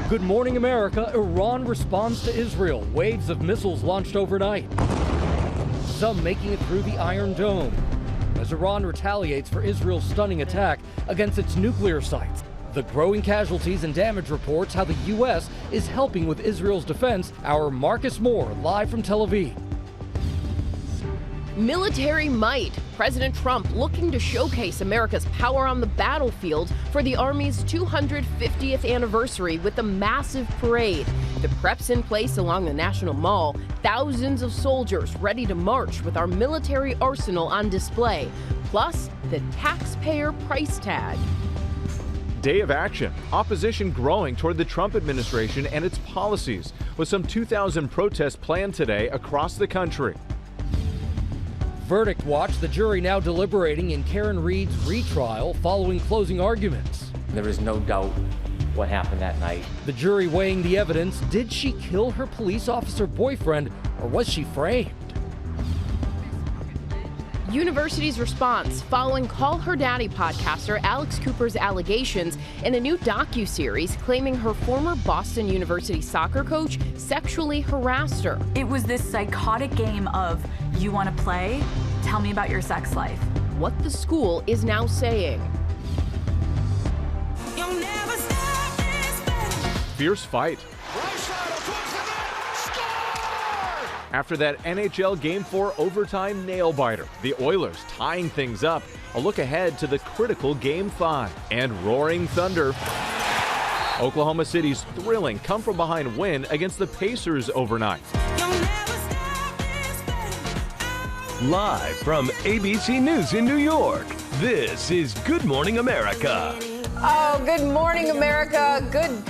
Good morning, America. Iran responds to Israel. Waves of missiles launched overnight. Some making it through the Iron Dome as Iran retaliates for Israel's stunning attack against its nuclear sites. The growing casualties and damage reports how the U.S. is helping with Israel's defense. Our Marcus Moore live from Tel Aviv. Military might. President Trump looking to showcase America's power on the battlefield for the Army's 250th anniversary with a massive parade. The prep's in place along the National Mall. Thousands of soldiers ready to march with our military arsenal on display. Plus, the taxpayer price tag. Day of action. Opposition growing toward the Trump administration and its policies, with some 2,000 protests planned today across the country. Verdict watch. The jury now deliberating in Karen Reed's retrial following closing arguments. There is no doubt what happened that night. The jury weighing the evidence. Did she kill her police officer boyfriend, or was she framed? University's response following Call Her Daddy podcaster Alex Cooper's allegations in a new docuseries claiming her former Boston University soccer coach sexually harassed her. It was this psychotic game of, you want to play? Tell me about your sex life. What the school is now saying. Fierce fight. After that NHL Game 4 overtime nail-biter, the Oilers tying things up. A look ahead to the critical Game 5. And roaring thunder. Oklahoma City's thrilling come-from-behind win against the Pacers overnight. Live from ABC News in New York, this is Good Morning America. Oh, good morning, America.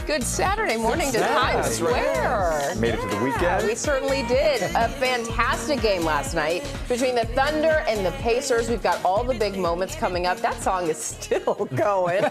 Good Saturday morning to Times Square. Made it to the weekend. We certainly did. A fantastic game last night between the Thunder and the Pacers. We've got all the big moments coming up. That song is still going.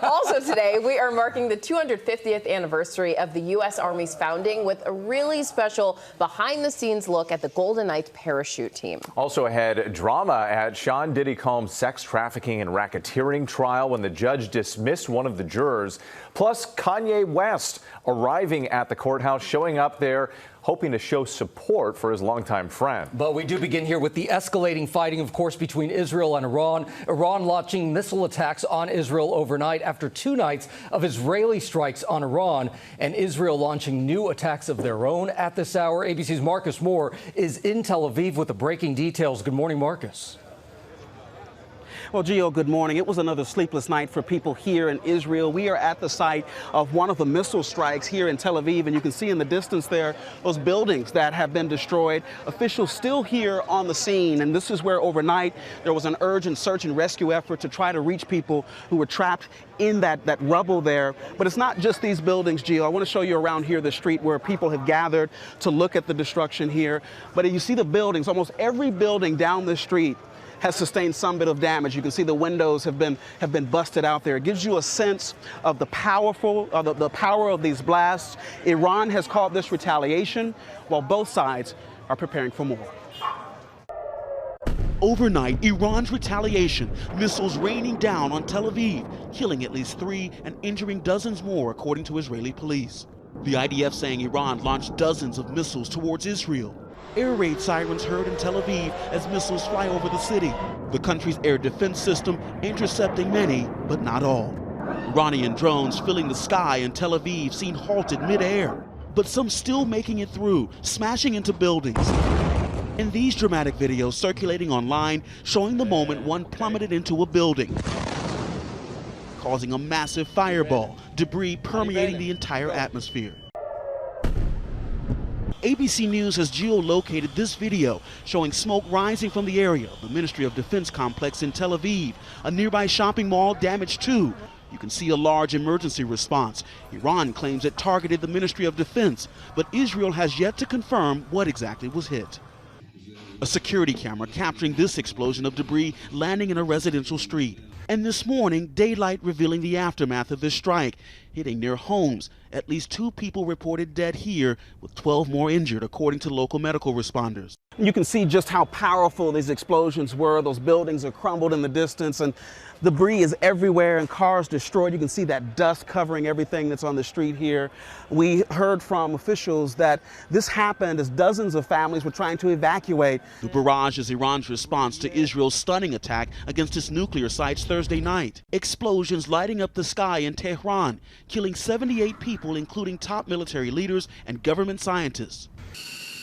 Also today, we are marking the 250th anniversary of the U.S. Army's founding with a really special behind-the-scenes look at the Golden Knights parachute team. Also ahead, drama at Sean Diddy Combs' sex trafficking and racketeering trial when the judge dismissed one of the jurors. Plus, Kanye West arriving at the courthouse, showing up there, hoping to show support for his longtime friend. But we do begin here with the escalating fighting, of course, between Israel and Iran. Iran launching missile attacks on Israel overnight after 2 nights of Israeli strikes on Iran, and Israel launching new attacks of their own at this hour. ABC's Marcus Moore is in Tel Aviv with the breaking details. Good morning, Marcus. Well, Gio, good morning. It was another sleepless night for people here in Israel. We are at the site of one of the missile strikes here in Tel Aviv, and you can see in the distance there those buildings that have been destroyed. Officials still here on the scene, and this is where overnight there was an urgent search and rescue effort to try to reach people who were trapped in that rubble there. But it's not just these buildings, Gio. I want to show you around here the street where people have gathered to look at the destruction here. But you see the buildings, almost every building down the street has sustained some bit of damage. You can see the windows have been busted out there. It gives you a sense of the the power of these blasts. Iran has called this retaliation, while both sides are preparing for more. Overnight, Iran's retaliation, missiles raining down on Tel Aviv, killing at least 3 and injuring dozens more, according to Israeli police. The IDF saying Iran launched dozens of missiles towards Israel. Air raid sirens heard in Tel Aviv as missiles fly over the city. The country's air defense system intercepting many, but not all. Iranian drones filling the sky in Tel Aviv seen halted midair, but some still making it through, smashing into buildings. And these dramatic videos circulating online showing the moment one plummeted into a building, causing a massive fireball, debris permeating the entire atmosphere. ABC News has geolocated this video showing smoke rising from the area of the Ministry of Defense complex in Tel Aviv. A nearby shopping mall damaged too. You can see a large emergency response. Iran claims it targeted the Ministry of Defense, but Israel has yet to confirm what exactly was hit. A security camera capturing this explosion of debris landing in a residential street. And this morning, daylight revealing the aftermath of this strike. hitting near homes. At least 2 people reported dead here, with 12 more injured, according to local medical responders. You can see just how powerful these explosions were. Those buildings are crumbled in the distance, and debris is everywhere and cars destroyed. You can see that dust covering everything that's on the street here. We heard from officials that this happened as dozens of families were trying to evacuate. The barrage is Iran's response to Israel's stunning attack against its nuclear sites Thursday night. Explosions lighting up the sky in Tehran, killing 78 people, including top military leaders and government scientists.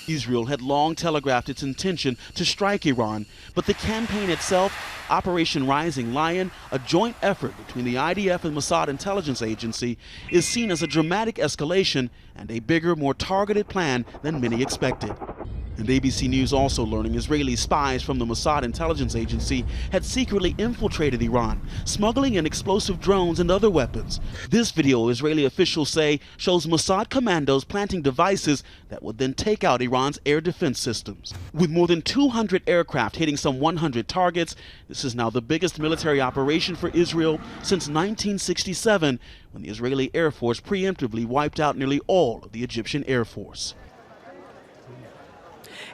Israel had long telegraphed its intention to strike Iran, but the campaign itself, Operation Rising Lion, a joint effort between the IDF and Mossad intelligence agency, is seen as a dramatic escalation and a bigger, more targeted plan than many expected. And ABC News also learning Israeli spies from the Mossad intelligence agency had secretly infiltrated Iran, smuggling in explosive drones and other weapons. This video, Israeli officials say, shows Mossad commandos planting devices that would then take out Iran's air defense systems. With more than 200 aircraft hitting some 100 targets, this is now the biggest military operation for Israel since 1967, when the Israeli Air Force preemptively wiped out nearly all of the Egyptian Air Force.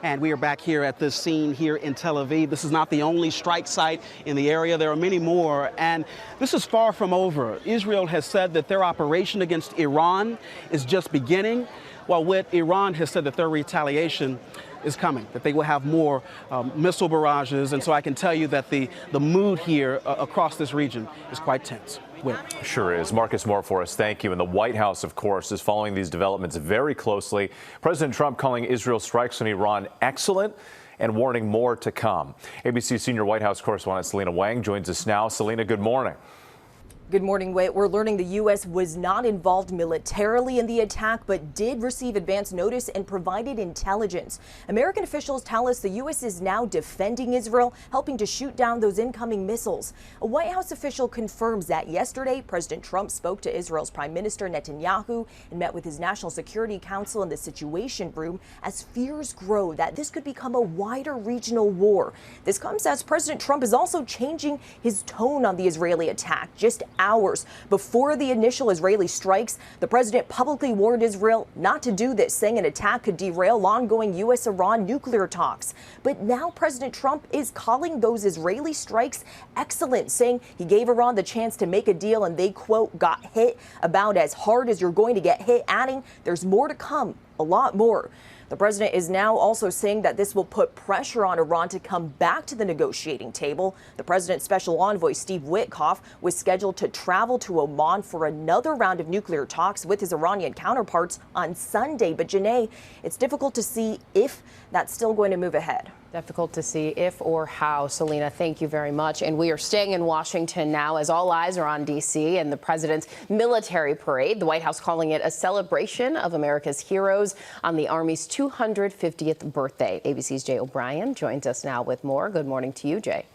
And we are back here at this scene here in Tel Aviv. This is not the only strike site in the area. There are many more, and this is far from over. Israel has said that their operation against Iran is just beginning, while what Iran has said that their retaliation is coming, that they will have more missile barrages. And so I can tell you that the mood here across this region is quite tense. Sure is. Marcus Moore for us. Thank you. And the White House, of course, is following these developments very closely. President Trump calling Israel's strikes on Iran excellent and warning more to come. ABC senior White House correspondent Selena Wang joins us now. Selena, good morning. Good morning, Whit. We're learning the U.S. was not involved militarily in the attack, but did receive advance notice and provided intelligence. American officials tell us the U.S. is now defending Israel, helping to shoot down those incoming missiles. A White House official confirms that yesterday, President Trump spoke to Israel's Prime Minister Netanyahu and met with his National Security Council in the Situation Room as fears grow that this could become a wider regional war. This comes as President Trump is also changing his tone on the Israeli attack. Just hours before the initial Israeli strikes, the president publicly warned Israel not to do this, saying an attack could derail ongoing U.S.-Iran nuclear talks. But now President Trump is calling those Israeli strikes excellent, saying he gave Iran the chance to make a deal and they, quote, got hit about as hard as you're going to get hit, adding there's more to come, a lot more. The president is now also saying that this will put pressure on Iran to come back to the negotiating table. The president's special envoy, Steve Witkoff, was scheduled to travel to Oman for another round of nuclear talks with his Iranian counterparts on Sunday. But Janae, it's difficult to see if that's still going to move ahead. Difficult to see if or how. Selena, thank you very much. And we are staying in Washington now as all eyes are on D.C. and the president's military parade. The White House calling it a celebration of America's heroes on the Army's 250th birthday. ABC's Jay O'Brien joins us now with more. Good morning to you, Jay.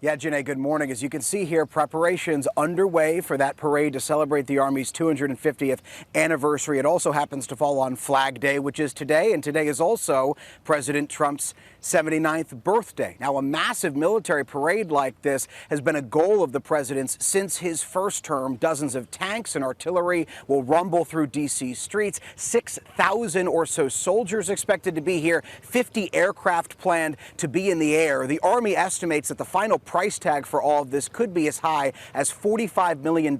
Yeah, Janae, good morning. As you can see here, preparations underway for that parade to celebrate the Army's 250th anniversary. It also happens to fall on Flag Day, which is today, and today is also President Trump's 79th birthday. Now, a massive military parade like this has been a goal of the president's since his first term. Dozens of tanks and artillery will rumble through D.C. streets. 6,000 or so soldiers expected to be here. 50 aircraft planned to be in the air. The Army estimates that the final price tag for all of this could be as high as $45 million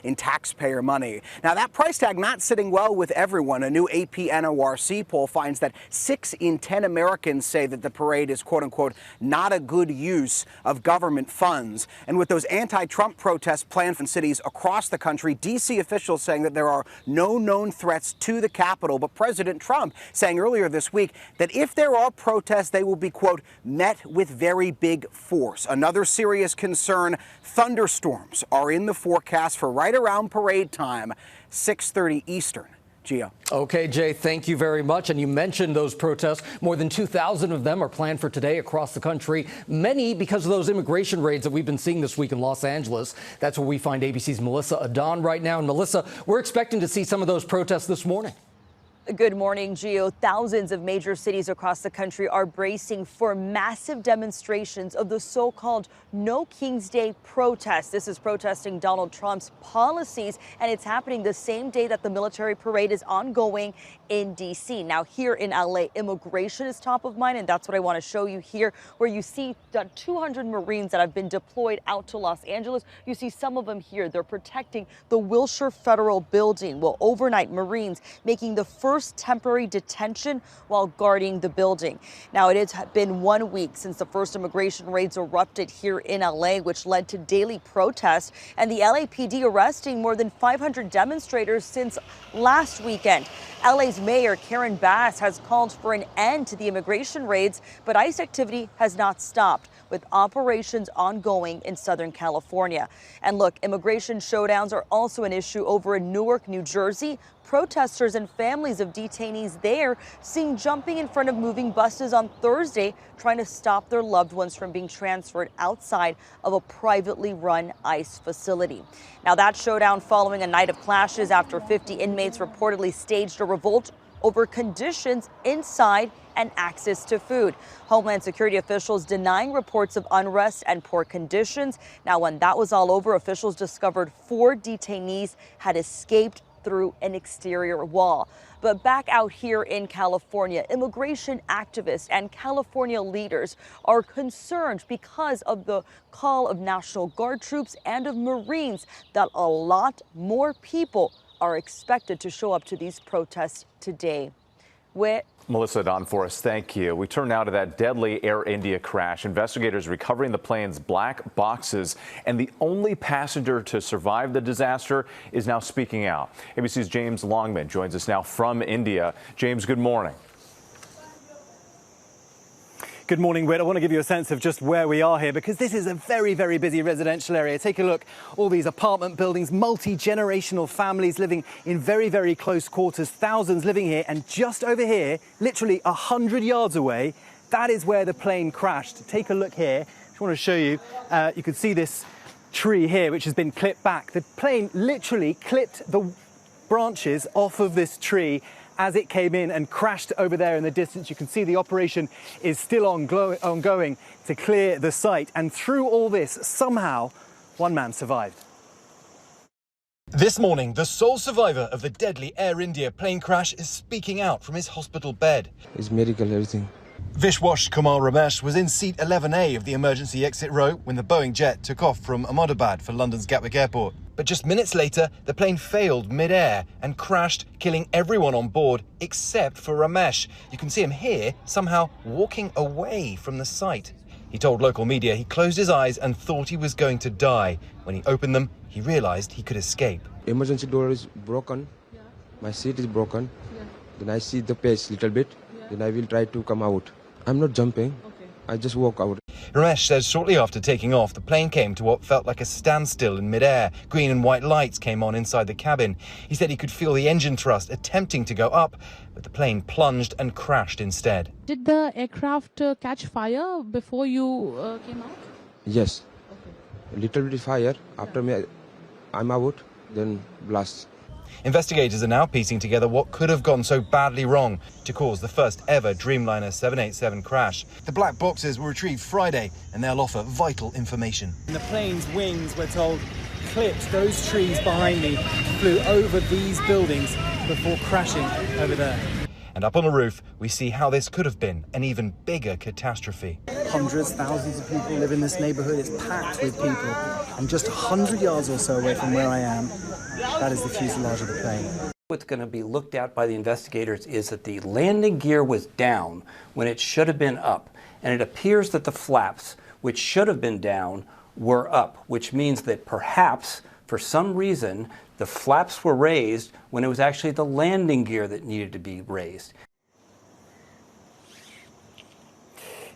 in taxpayer money. Now, that price tag not sitting well with everyone. A new AP NORC poll finds that 6 in 10 Americans say that the parade is, quote unquote, not a good use of government funds. And with those anti-Trump protests planned in cities across the country, D.C. officials saying that there are no known threats to the Capitol. But President Trump saying earlier this week that if there are protests, they will be, quote, met with very big force. Another serious concern, thunderstorms are in the forecast for right around parade time, 6:30 Eastern. Gio. Okay, Jay, thank you very much. And you mentioned those protests. More than 2,000 of them are planned for today across the country, many because of those immigration raids that we've been seeing this week in Los Angeles. That's where we find ABC's Melissa Adon right now. And Melissa, we're expecting to see some of those protests this morning. Good morning, Gio. Thousands of major cities across the country are bracing for massive demonstrations of the so-called No King's Day protest. This is protesting Donald Trump's policies, and it's happening the same day that the military parade is ongoing in D.C. Now, here in L.A., immigration is top of mind, and that's what I want to show you here, where you see the 200 Marines that have been deployed out to Los Angeles. You see some of them here. They're protecting the Wilshire Federal Building. Well, overnight, Marines making the first temporary detention while guarding the building. Now, it has been 1 week since the first immigration raids erupted here in LA, which led to daily protests, and the LAPD arresting more than 500 demonstrators since last weekend. LA's Mayor Karen Bass has called for an end to the immigration raids, but ICE activity has not stopped, with operations ongoing in Southern California. And look, immigration showdowns are also an issue over in Newark, New Jersey. Protesters and families of detainees there seen jumping in front of moving buses on Thursday, trying to stop their loved ones from being transferred outside of a privately run ICE facility. Now, that showdown following a night of clashes after 50 inmates reportedly staged a revolt over conditions inside and access to food. Homeland Security officials denying reports of unrest and poor conditions. Now, when that was all over, officials discovered 4 detainees had escaped through an exterior wall. But back out here in California, immigration activists and California leaders are concerned because of the call of National Guard troops and of Marines that a lot more people are expected to show up to these protests today. Melissa Don Forrest, thank you. We turn now to that deadly Air India crash. Investigators recovering the plane's black boxes, and the only passenger to survive the disaster is now speaking out. ABC's James Longman joins us now from India. James, good morning. Good morning, Whit. I want to give you a sense of just where we are here, because this is a very, very busy residential area. Take a look. All these apartment buildings, multi-generational families living in very, very close quarters, thousands living here. And just over here, literally 100 yards away, that is where the plane crashed. Take a look here. I just want to show you. You can see this tree here, which has been clipped back. The plane literally clipped the branches off of this tree as it came in and crashed over there in the distance. You can see the operation is still ongoing to clear the site. And through all this, somehow, one man survived. This morning, the sole survivor of the deadly Air India plane crash is speaking out from his hospital bed. It's medical, everything. Vishwash Kumar Ramesh was in seat 11A of the emergency exit row when the Boeing jet took off from Ahmedabad for London's Gatwick Airport. But just minutes later, the plane failed mid-air and crashed, killing everyone on board except for Ramesh. You can see him here, somehow walking away from the site. He told local media he closed his eyes and thought he was going to die. When he opened them, he realized he could escape. Emergency door is broken. Yeah. My seat is broken. Yeah. Then I see the page little bit. Yeah. Then I will try to come out. I'm not jumping. Okay. I just walk out. Ramesh says shortly after taking off, the plane came to what felt like a standstill in midair. Green and white lights came on inside the cabin. He said he could feel the engine thrust attempting to go up, but the plane plunged and crashed instead. Did the aircraft catch fire before you came out? Yes. Okay. A little bit fire. After I'm out, then blast. Investigators are now piecing together what could have gone so badly wrong to cause the first ever Dreamliner 787 crash. The black boxes were retrieved Friday, and they'll offer vital information. And the plane's wings, we're told, clipped those trees behind me, flew over these buildings before crashing over there. And up on the roof, we see how this could have been an even bigger catastrophe. Hundreds, thousands of people live in this neighborhood. It's packed with people. And just 100 yards or so away from where I am, that is the fuselage of the plane. What's going to be looked at by the investigators is that the landing gear was down when it should have been up. And it appears that the flaps, which should have been down, were up, which means that perhaps, for some reason, the flaps were raised when it was actually the landing gear that needed to be raised.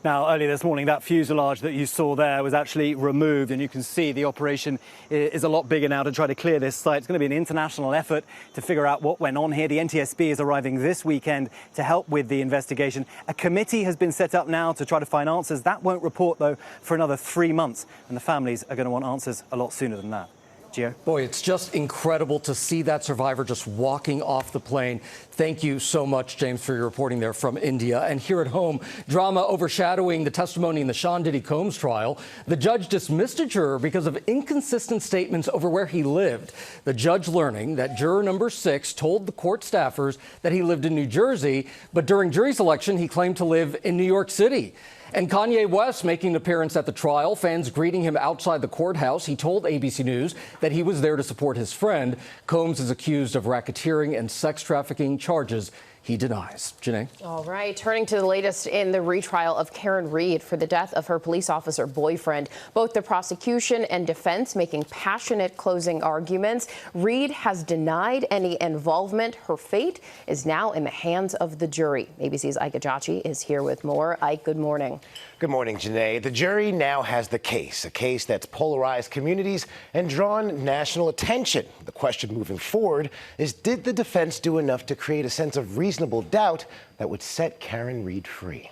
Now, earlier this morning, that fuselage that you saw there was actually removed, and you can see the operation is a lot bigger now to try to clear this site. It's going to be an international effort to figure out what went on here. The NTSB is arriving this weekend to help with the investigation. A committee has been set up now to try to find answers. That won't report, though, for another 3 months, and the families are going to want answers a lot sooner than that. Gio? Boy, it's just incredible to see that survivor just walking off the plane. Thank you so much, James, for your reporting there from India. And here at home, drama overshadowing the testimony in the Sean Diddy Combs trial. The judge dismissed a juror because of inconsistent statements over where he lived. The judge learning that juror number 6 told the court staffers that he lived in New Jersey, but during jury selection, he claimed to live in New York City. And Kanye West making an appearance at the trial, fans greeting him outside the courthouse. He told ABC News that he was there to support his friend. Combs is accused of racketeering and sex trafficking charges he denies. Janae? All right, turning to the latest in the retrial of Karen Reed for the death of her police officer boyfriend. Both the prosecution and defense making passionate closing arguments. Reed has denied any involvement. Her fate is now in the hands of the jury. ABC's Ike Ajachi is here with more. Ike, good morning. Good morning, Janae. The jury now has the case, a case that's polarized communities and drawn national attention. The question moving forward is, did the defense do enough to create a sense of reasonable doubt that would set Karen Reed free?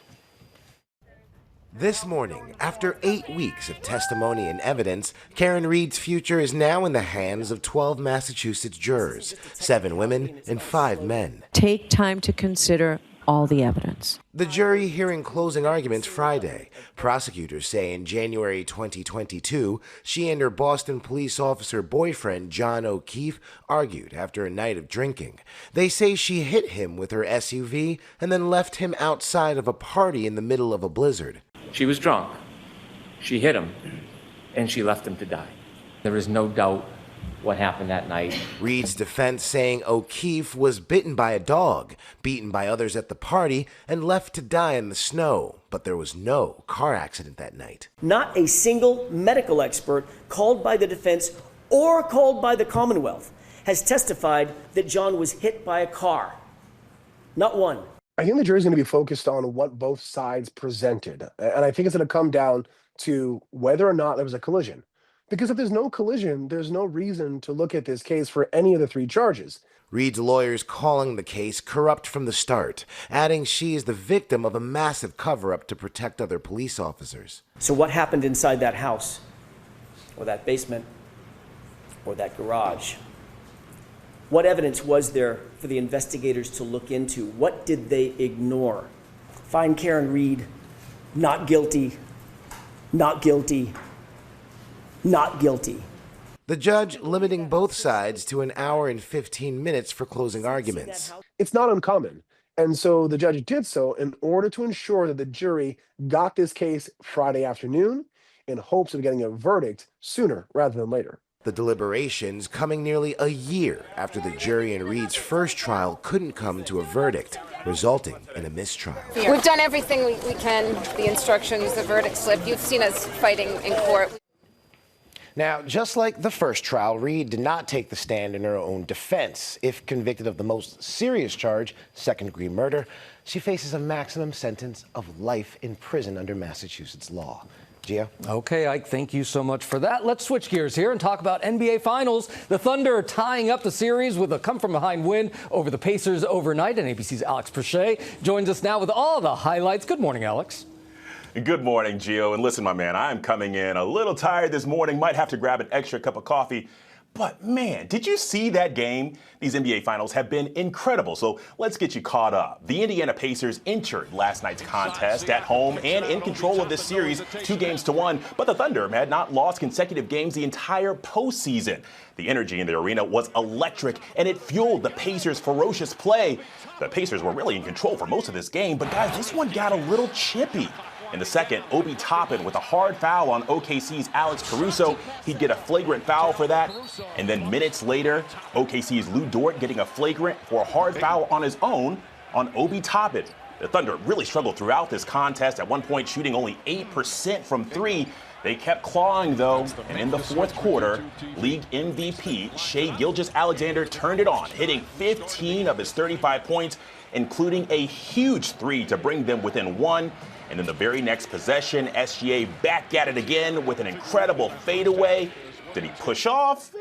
This morning, after 8 weeks of testimony and evidence, Karen Reed's future is now in the hands of 12 Massachusetts jurors, 7 women and 5 men. Take time to consider all the evidence. The jury hearing closing arguments Friday. Prosecutors say in January 2022, she and her Boston police officer boyfriend, John O'Keefe, argued after a night of drinking. They say she hit him with her SUV and then left him outside of a party in the middle of a blizzard. She was drunk. She hit him, and she left him to die. There is no doubt what happened that night. Reed's defense saying O'Keefe was bitten by a dog, beaten by others at the party, and left to die in the snow. But there was no car accident that night. Not a single medical expert called by the defense or called by the Commonwealth has testified that John was hit by a car. Not one. I think the jury's going to be focused on what both sides presented. And I think it's going to come down to whether or not there was a collision. Because if there's no collision, there's no reason to look at this case for any of the 3 charges. Reed's lawyers calling the case corrupt from the start, adding she is the victim of a massive cover-up to protect other police officers. So what happened inside that house, or that basement, or that garage? What evidence was there for the investigators to look into? What did they ignore? Find Karen Reed not guilty, not guilty, not guilty. The judge limiting both sides to an hour and 15 minutes for closing arguments. It's not uncommon. And so the judge did so in order to ensure that the jury got this case Friday afternoon in hopes of getting a verdict sooner rather than later. The deliberations coming nearly a year after the jury in Reed's first trial couldn't come to a verdict, resulting in a mistrial. We've done everything we can, the instructions, the verdict slip. You've seen us fighting in court. Now, just like the first trial, Reed did not take the stand in her own defense. If convicted of the most serious charge, second-degree murder, she faces a maximum sentence of life in prison under Massachusetts law. Gio? Okay, Ike, thank you so much for that. Let's switch gears here and talk about NBA Finals. The Thunder tying up the series with a come-from-behind win over the Pacers overnight. And ABC's Alex Prochet joins us now with all the highlights. Good morning, Alex. Good morning, Gio. And listen, my man, I'm coming in a little tired this morning. Might have to grab an extra cup of coffee. But, man, did you see that game? These NBA Finals have been incredible, so let's get you caught up. The Indiana Pacers entered last night's contest at home and in control of this series 2-1, but the Thunder had not lost consecutive games the entire postseason. The energy in the arena was electric, and it fueled the Pacers' ferocious play. The Pacers were really in control for most of this game, but, guys, this one got a little chippy. In the second, Obi Toppin with a hard foul on OKC's Alex Caruso. He'd get a flagrant foul for that. And then minutes later, OKC's Lou Dort getting a flagrant for a hard foul on his own on Obi Toppin. The Thunder really struggled throughout this contest, at one point shooting only 8% from 3. They kept clawing, though, and in the fourth quarter, league MVP Shai Gilgeous-Alexander turned it on, hitting 15 of his 35 points, including a huge 3 to bring them within 1. And in the very next possession, SGA back at it again with an incredible fadeaway. Did he push off?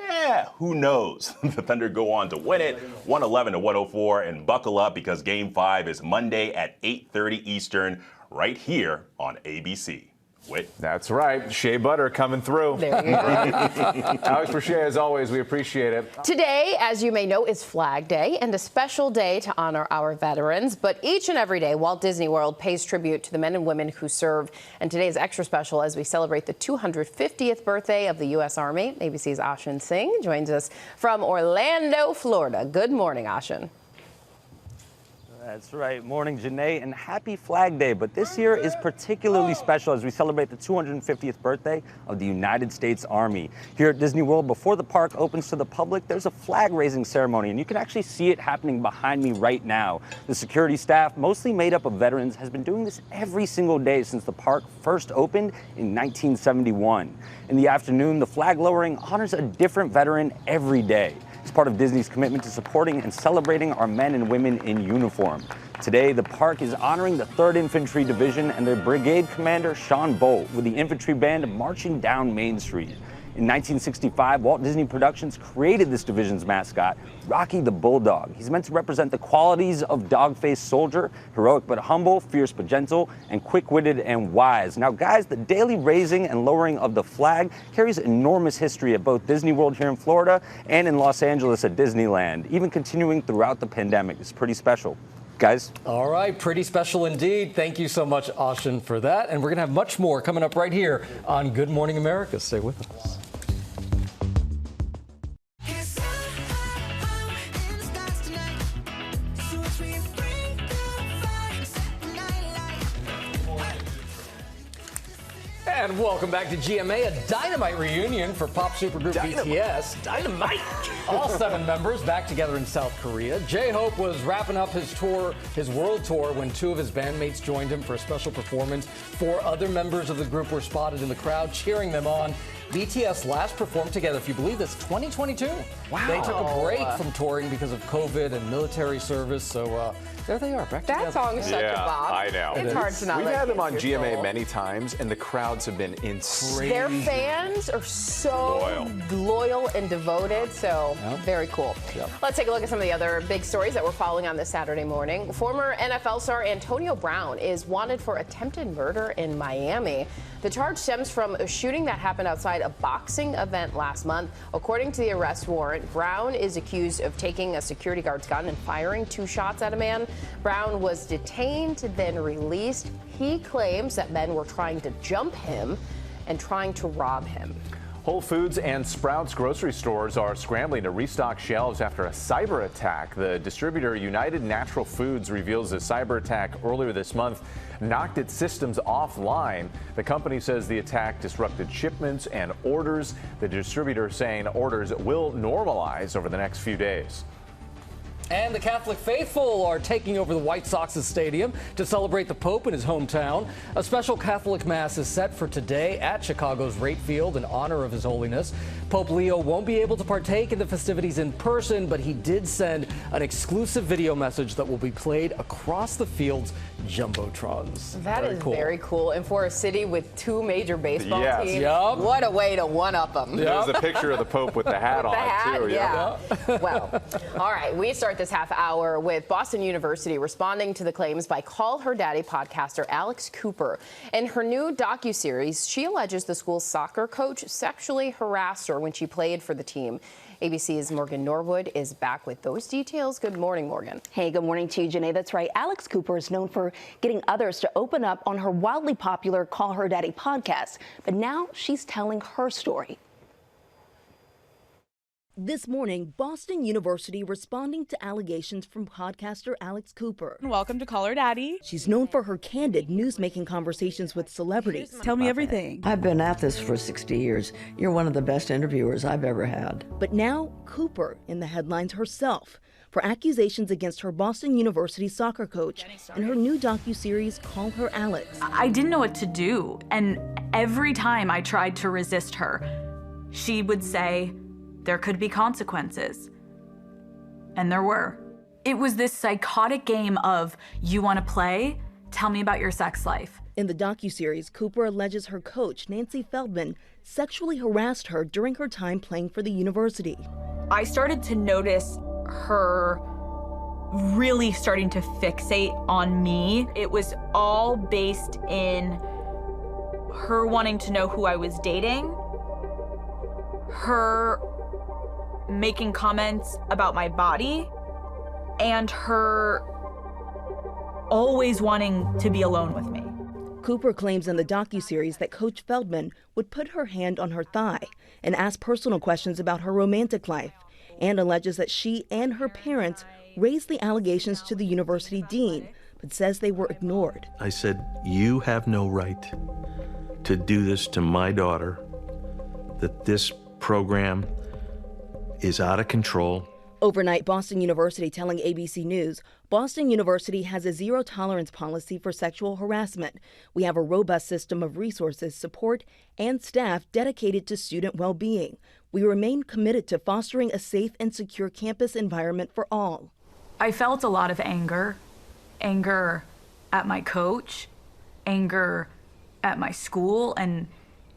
Who knows? The Thunder go on to win it, 111-104, and buckle up because Game 5 is Monday at 8:30 Eastern, right here on ABC. Wait. That's right. Shea butter coming through. There you go. Alex Boucher, as always, we appreciate it. Today, as you may know, is Flag Day and a special day to honor our veterans. But each and every day, Walt Disney World pays tribute to the men and women who served. And today is extra special as we celebrate the 250th birthday of the U.S. Army. ABC's Ashin Singh joins us from Orlando, Florida. Good morning, Ashin. That's right. Morning, Janae, and happy Flag Day. But this year is particularly special as we celebrate the 250th birthday of the United States Army. Here at Disney World, before the park opens to the public, there's a flag-raising ceremony, and you can actually see it happening behind me right now. The security staff, mostly made up of veterans, has been doing this every single day since the park first opened in 1971. In the afternoon, the flag lowering honors a different veteran every day. It's part of Disney's commitment to supporting and celebrating our men and women in uniform. Today, the park is honoring the 3rd Infantry Division and their brigade commander, Sean Bolt, with the infantry band marching down Main Street. In 1965, Walt Disney Productions created this division's mascot, Rocky the Bulldog. He's meant to represent the qualities of dog-faced soldier, heroic but humble, fierce but gentle, and quick-witted and wise. Now, guys, the daily raising and lowering of the flag carries enormous history at both Disney World here in Florida and in Los Angeles at Disneyland, even continuing throughout the pandemic. It's pretty special. Guys. All right, pretty special indeed. Thank you so much, Ashin, for that. And we're going to have much more coming up right here on Good Morning America. Stay with us. And welcome back to GMA, a dynamite reunion for pop supergroup BTS. Dynamite! All 7 members back together in South Korea. J-Hope was wrapping up his tour, his world tour, when 2 of his bandmates joined him for a special performance. 4 other members of the group were spotted in the crowd cheering them on. BTS last performed together, if you believe this, 2022. Wow. They took a break from touring because of COVID and military service, so there they are, back together. That song is such a bop. I know. It's hard to not We've like had them on Kiss Your GMA Soul. many times, and the crowds have been insane. Their fans are so loyal and devoted, so very cool. Yep. Let's take a look at some of the other big stories that we're following on this Saturday morning. Former NFL star Antonio Brown is wanted for attempted murder in Miami. The charge stems from a shooting that happened outside a boxing event last month. According to the arrest warrant, Brown is accused of taking a security guard's gun and firing 2 shots at a man. Brown was detained, then released. He claims that men were trying to jump him and trying to rob him. Whole Foods and Sprouts grocery stores are scrambling to restock shelves after a cyber attack. The distributor United Natural Foods reveals a cyber attack earlier this month knocked its systems offline. The company says the attack disrupted shipments and orders. The distributor saying orders will normalize over the next few days. And the Catholic faithful are taking over the White Sox's stadium to celebrate the Pope in his hometown. A special Catholic Mass is set for today at Chicago's Rate Field in honor of His Holiness. Pope Leo won't be able to partake in the festivities in person, but he did send an exclusive video message that will be played across the field's jumbotrons. That is very cool. And for a city with 2 major baseball teams, Yep. what a way to one-up them. There's a picture of the Pope with the hat on it, too. Yeah. Well, all right, we start this half hour with Boston University responding to the claims by Call Her Daddy podcaster Alex Cooper. In her new docuseries, she alleges the school's soccer coach sexually harassed her when she played for the team. ABC's Morgan Norwood is back with those details. Good morning, Morgan. Hey, good morning to you, Janae. That's right. Alex Cooper is known for getting others to open up on her wildly popular Call Her Daddy podcast. But now she's telling her story. This morning, Boston University responding to allegations from podcaster Alex Cooper. Welcome to Call Her Daddy. She's known for her candid news-making conversations with celebrities. Tell me everything. I've been at this for 60 years. You're one of the best interviewers I've ever had. But now, Cooper in the headlines herself for accusations against her Boston University soccer coach in her new docuseries, Call Her Alex. I didn't know what to do, and every time I tried to resist her, she would say, there could be consequences. And there were. It was this psychotic game of, you want to play? Tell me about your sex life. In the docuseries, Cooper alleges her coach, Nancy Feldman, sexually harassed her during her time playing for the university. I started to notice her really starting to fixate on me. It was all based in her wanting to know who I was dating, her making comments about my body, and her always wanting to be alone with me. Cooper claims in the docuseries that Coach Feldman would put her hand on her thigh and ask personal questions about her romantic life, and alleges that she and her parents raised the allegations to the university dean, but says they were ignored. I said, you have no right to do this to my daughter, that this program is out of control. Overnight, Boston University telling ABC News, Boston University has a zero-tolerance policy for sexual harassment. We have a robust system of resources, support, and staff dedicated to student well-being. We remain committed to fostering a safe and secure campus environment for all. I felt a lot of anger at my coach, anger at my school, and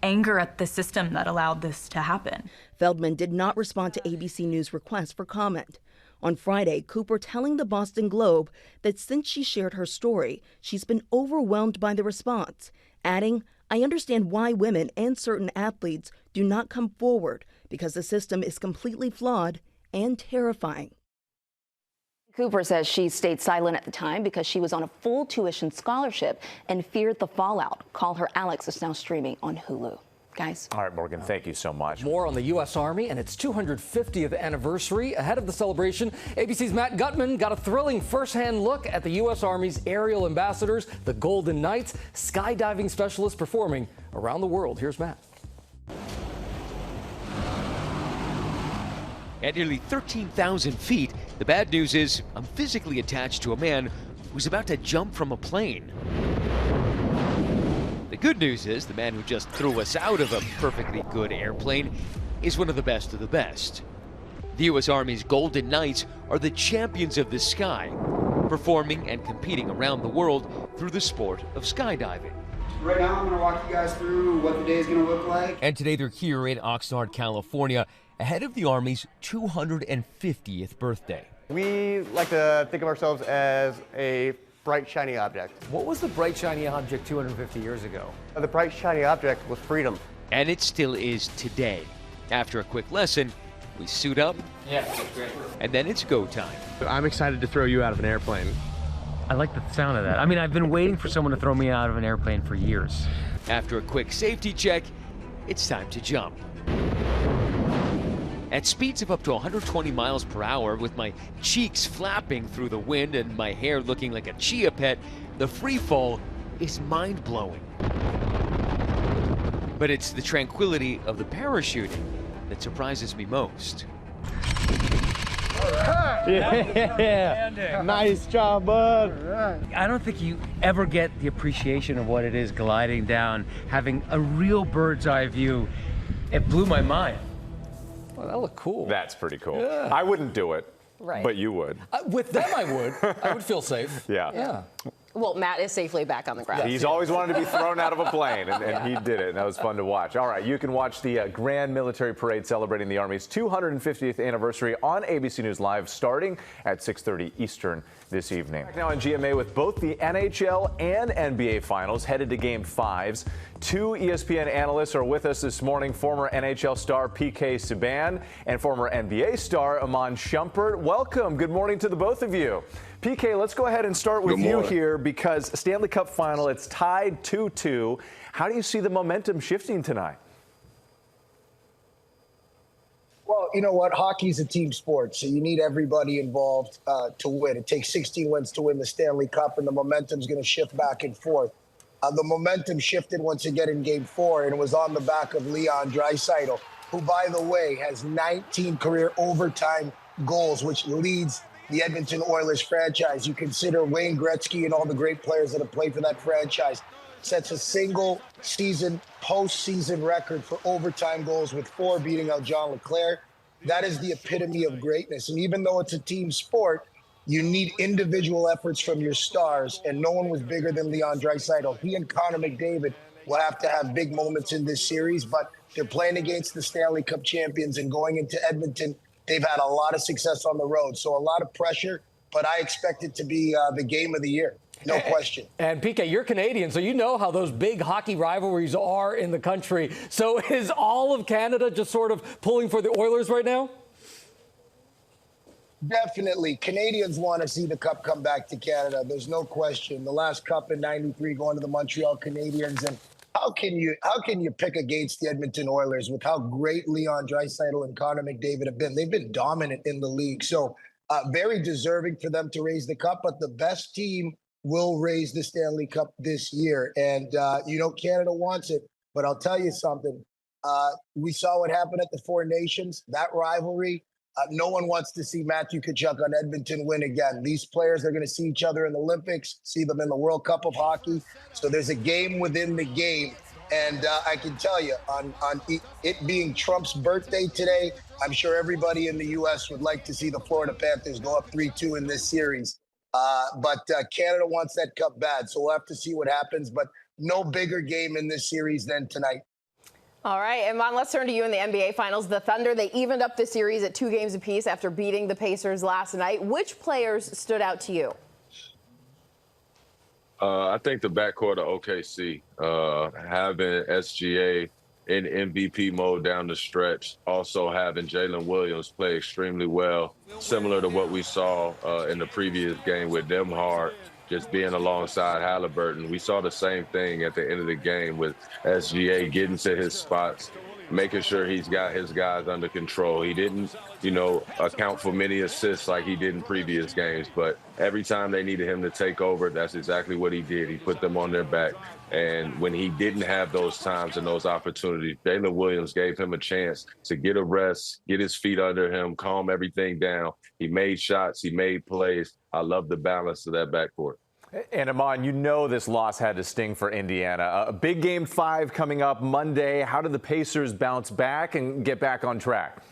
anger at the system that allowed this to happen. Feldman did not respond to ABC News' request for comment. On Friday, Cooper telling the Boston Globe that since she shared her story, she's been overwhelmed by the response, adding, I understand why women and certain athletes do not come forward because the system is completely flawed and terrifying. Cooper says she stayed silent at the time because she was on a full tuition scholarship and feared the fallout. Call Her Alex is now streaming on Hulu. Guys. All right, Morgan, thank you so much. More on the U.S. Army and its 250th anniversary. Ahead of the celebration, ABC's Matt Gutman got a thrilling first-hand look at the U.S. Army's aerial ambassadors, the Golden Knights, skydiving specialists performing around the world. Here's Matt. At nearly 13,000 feet, the bad news is I'm physically attached to a man who's about to jump from a plane. The good news is the man who just threw us out of a perfectly good airplane is one of the best of the best. The U.S. Army's Golden Knights are the champions of the sky, performing and competing around the world through the sport of skydiving. Right now I'm going to walk you guys through what the day is going to look like. And today they're here in Oxnard, California, ahead of the Army's 250th birthday. We like to think of ourselves as a bright, shiny object. What was the bright, shiny object 250 years ago? The bright, shiny object was freedom. And it still is today. After a quick lesson, we suit up, and then it's go time. I'm excited to throw you out of an airplane. I like the sound of that. I mean, I've been waiting for someone to throw me out of an airplane for years. After a quick safety check, it's time to jump. At speeds of up to 120 miles per hour, with my cheeks flapping through the wind and my hair looking like a chia pet, the free fall is mind-blowing. But it's the tranquility of the parachuting that surprises me most. Yeah. Nice job, bud. I don't think you ever get the appreciation of what it is gliding down, having a real bird's eye view. It blew my mind. Well, that looked cool. That's pretty cool. Yeah. I wouldn't do it, Right. but you would. With them, I would. I would feel safe. Yeah. Well, Matt is safely back on the ground. He's always wanted to be thrown out of a plane, and he did it, and that was fun to watch. All right, you can watch the Grand Military Parade celebrating the Army's 250th anniversary on ABC News Live starting at 6:30 Eastern this evening. Now on GMA with both the NHL and NBA Finals headed to Game 5s. Two ESPN analysts are with us this morning, former NHL star PK Subban and former NBA star Iman Shumpert. Welcome. Good morning to the both of you. PK, let's go ahead and start with you here because Stanley Cup final, it's tied 2-2. How do you see the momentum shifting tonight? Well, you know what? Hockey's a team sport, so you need everybody involved to win. It takes 16 wins to win the Stanley Cup, and the momentum's going to shift back and forth. The momentum shifted once again in Game 4, and it was on the back of Leon Draisaitl, who, by the way, has 19 career overtime goals, which leads the Edmonton Oilers franchise. You consider Wayne Gretzky and all the great players that have played for that franchise. Sets a single season, postseason record for overtime goals with 4, beating out John LeClair. That is the epitome of greatness. And even though it's a team sport, you need individual efforts from your stars, and no one was bigger than Leon Draisaitl. He and Connor McDavid will have to have big moments in this series, but they're playing against the Stanley Cup champions, and going into Edmonton, they've had a lot of success on the road. So a lot of pressure, but I expect it to be the game of the year. No question. And PK, you're Canadian, so you know how those big hockey rivalries are in the country. So is all of Canada just sort of pulling for the Oilers right now? Definitely. Canadians want to see the Cup come back to Canada. There's no question. The last Cup in '93 going to the Montreal Canadiens. And how can you pick against the Edmonton Oilers with how great Leon Draisaitl and Connor McDavid have been? They've been dominant in the league. So very deserving for them to raise the Cup. But the best team will raise the Stanley Cup this year. And, Canada wants it. But I'll tell you something. We saw what happened at the Four Nations, that rivalry. No one wants to see Matthew Tkachuk on Edmonton win again. These players are going to see each other in the Olympics, see them in the World Cup of Hockey. So there's a game within the game. And I can tell you, on it being Trump's birthday today, I'm sure everybody in the U.S. would like to see the Florida Panthers go up 3-2 in this series. But Canada wants that cup bad, so we'll have to see what happens. But no bigger game in this series than tonight. All right, Iman, let's turn to you in the NBA Finals. The Thunder, they evened up the series at 2 games apiece after beating the Pacers last night. Which players stood out to you? I think the backcourt of OKC, having SGA in MVP mode down the stretch, also having Jalen Williams play extremely well, similar to what we saw in the previous game with Nembhard, just being alongside Halliburton. We saw the same thing at the end of the game with SGA getting to his spots, making sure he's got his guys under control. He didn't, account for many assists like he did in previous games, but every time they needed him to take over, that's exactly what he did. He put them on their back. And when he didn't have those times and those opportunities, Jalen Williams gave him a chance to get a rest, get his feet under him, calm everything down. He made shots, he made plays. I love the balance of that backcourt. And Iman, this loss had to sting for Indiana. A big Game 5 coming up Monday. How did the Pacers bounce back and get back on track?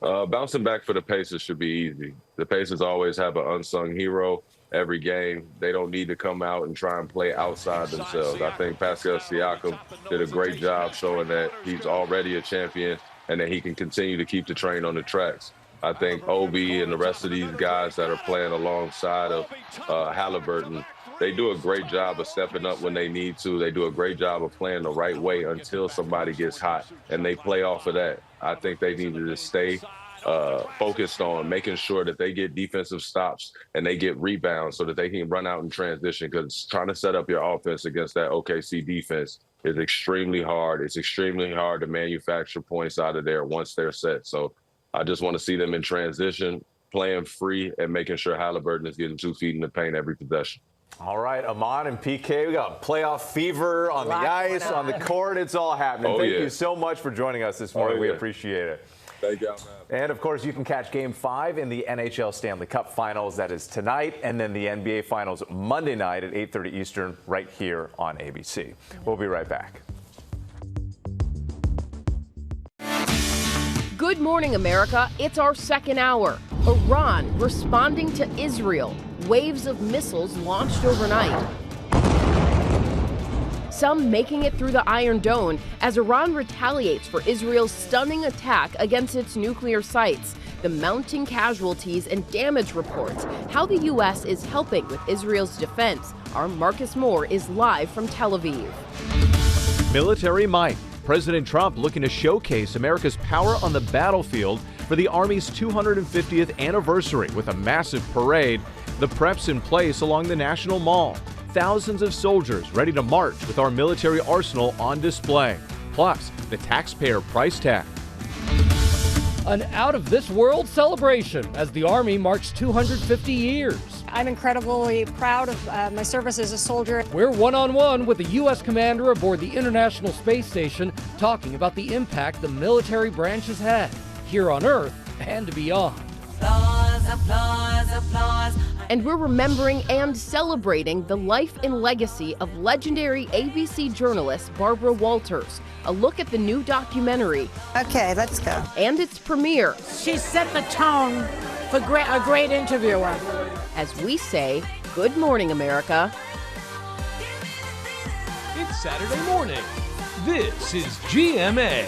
Bouncing back for the Pacers should be easy. The Pacers always have an unsung hero every game. They don't need to come out and try and play outside themselves. I think Pascal Siakam did a great job showing that he's already a champion and that he can continue to keep the train on the tracks. I think Obi and the rest of these guys that are playing alongside of Halliburton, they do a great job of stepping up when they need to. They do a great job of playing the right way until somebody gets hot, and they play off of that. I think they needed to stay focused on making sure that they get defensive stops and they get rebounds so that they can run out in transition, because trying to set up your offense against that OKC defense is extremely hard. It's extremely hard to manufacture points out of there once they're set. So I just want to see them in transition, playing free, and making sure Halliburton is getting 2 feet in the paint every possession. All right, Iman and PK, we got playoff fever on the ice, on the court. It's all happening. Thank you so much for joining us this morning. We appreciate it. Thank you. And, of course, you can catch Game 5 in the NHL Stanley Cup Finals. That is tonight, and then the NBA Finals Monday night at 8:30 Eastern right here on ABC. We'll be right back. Good morning, America. It's our second hour. Iran responding to Israel. Waves of missiles launched overnight. Some making it through the Iron Dome as Iran retaliates for Israel's stunning attack against its nuclear sites. The mounting casualties and damage reports. How the U.S. is helping with Israel's defense. Our Marcus Moore is live from Tel Aviv. Military might. President Trump looking to showcase America's power on the battlefield for the Army's 250th anniversary with a massive parade. The preps in place along the National Mall. Thousands of soldiers ready to march with our military arsenal on display. Plus, the taxpayer price tag. An out-of-this-world celebration as the Army marched 250 years. I'm incredibly proud of my service as a soldier. We're one-on-one with the U.S. commander aboard the International Space Station talking about the impact the military branch has had here on Earth and beyond. Applause, applause, applause. And we're remembering and celebrating the life and legacy of legendary ABC journalist Barbara Walters. A look at the new documentary. Okay, let's go. And its premiere. She set the tone for a great interviewer. As we say, good morning, America. It's Saturday morning. This is GMA.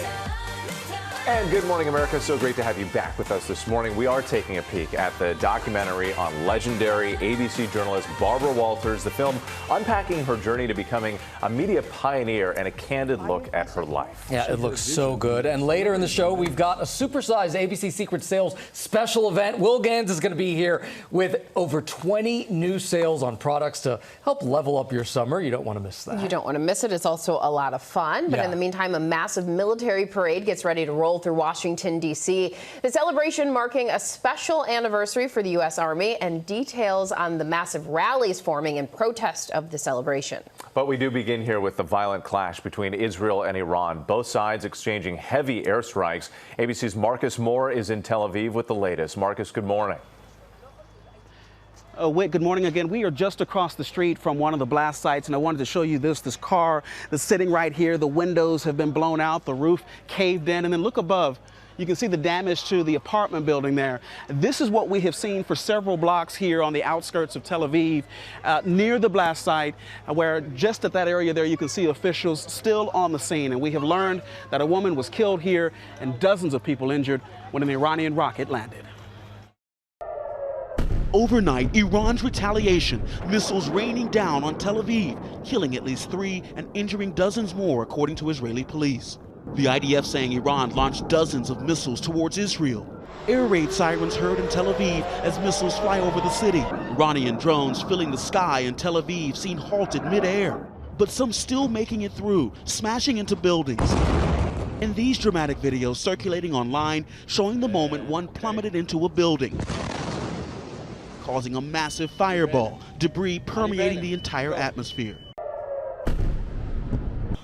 And good morning, America. So great to have you back with us this morning. We are taking a peek at the documentary on legendary ABC journalist Barbara Walters, the film unpacking her journey to becoming a media pioneer and a candid look at her life. Yeah, it looks so good. And later in the show, we've got a supersized ABC Secret Sales special event. Will Gans is going to be here with over 20 new sales on products to help level up your summer. You don't want to miss that. You don't want to miss it. It's also a lot of fun. But in the meantime, a massive military parade gets ready to roll through Washington, D.C. The celebration marking a special anniversary for the U.S. Army and details on the massive rallies forming in protest of the celebration. But we do begin here with the violent clash between Israel and Iran, both sides exchanging heavy airstrikes. ABC's Marcus Moore is in Tel Aviv with the latest. Marcus, good morning. Whit, good morning again. We are just across the street from one of the blast sites, and I wanted to show you this car that's sitting right here. The windows have been blown out, the roof caved in, and then look above. You can see the damage to the apartment building there. This is what we have seen for several blocks here on the outskirts of Tel Aviv, near the blast site, where just at that area there you can see officials still on the scene. And we have learned that a woman was killed here and dozens of people injured when an Iranian rocket landed. Overnight, Iran's retaliation, missiles raining down on Tel Aviv, killing at least 3 and injuring dozens more, according to Israeli police. The IDF saying Iran launched dozens of missiles towards Israel. Air raid sirens heard in Tel Aviv as missiles fly over the city. Iranian drones filling the sky in Tel Aviv seen halted midair, but some still making it through, smashing into buildings. And these dramatic videos circulating online showing the moment one plummeted into a building, causing a massive fireball, debris permeating the entire atmosphere.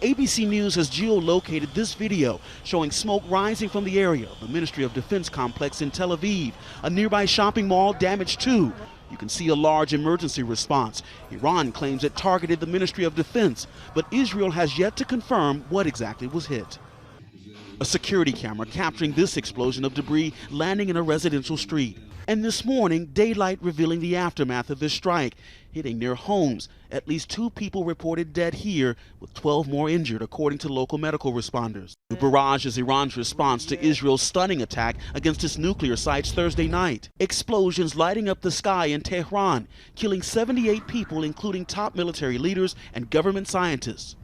ABC News has geolocated this video showing smoke rising from the area of the Ministry of Defense complex in Tel Aviv. A nearby shopping mall damaged too. You can see a large emergency response. Iran claims it targeted the Ministry of Defense, but Israel has yet to confirm what exactly was hit. A security camera capturing this explosion of debris landing in a residential street. And this morning, daylight revealing the aftermath of this strike, hitting near homes. At least 2 people reported dead here, with 12 more injured, according to local medical responders. The barrage is Iran's response to Israel's stunning attack against its nuclear sites Thursday night. Explosions lighting up the sky in Tehran, killing 78 people, including top military leaders and government scientists.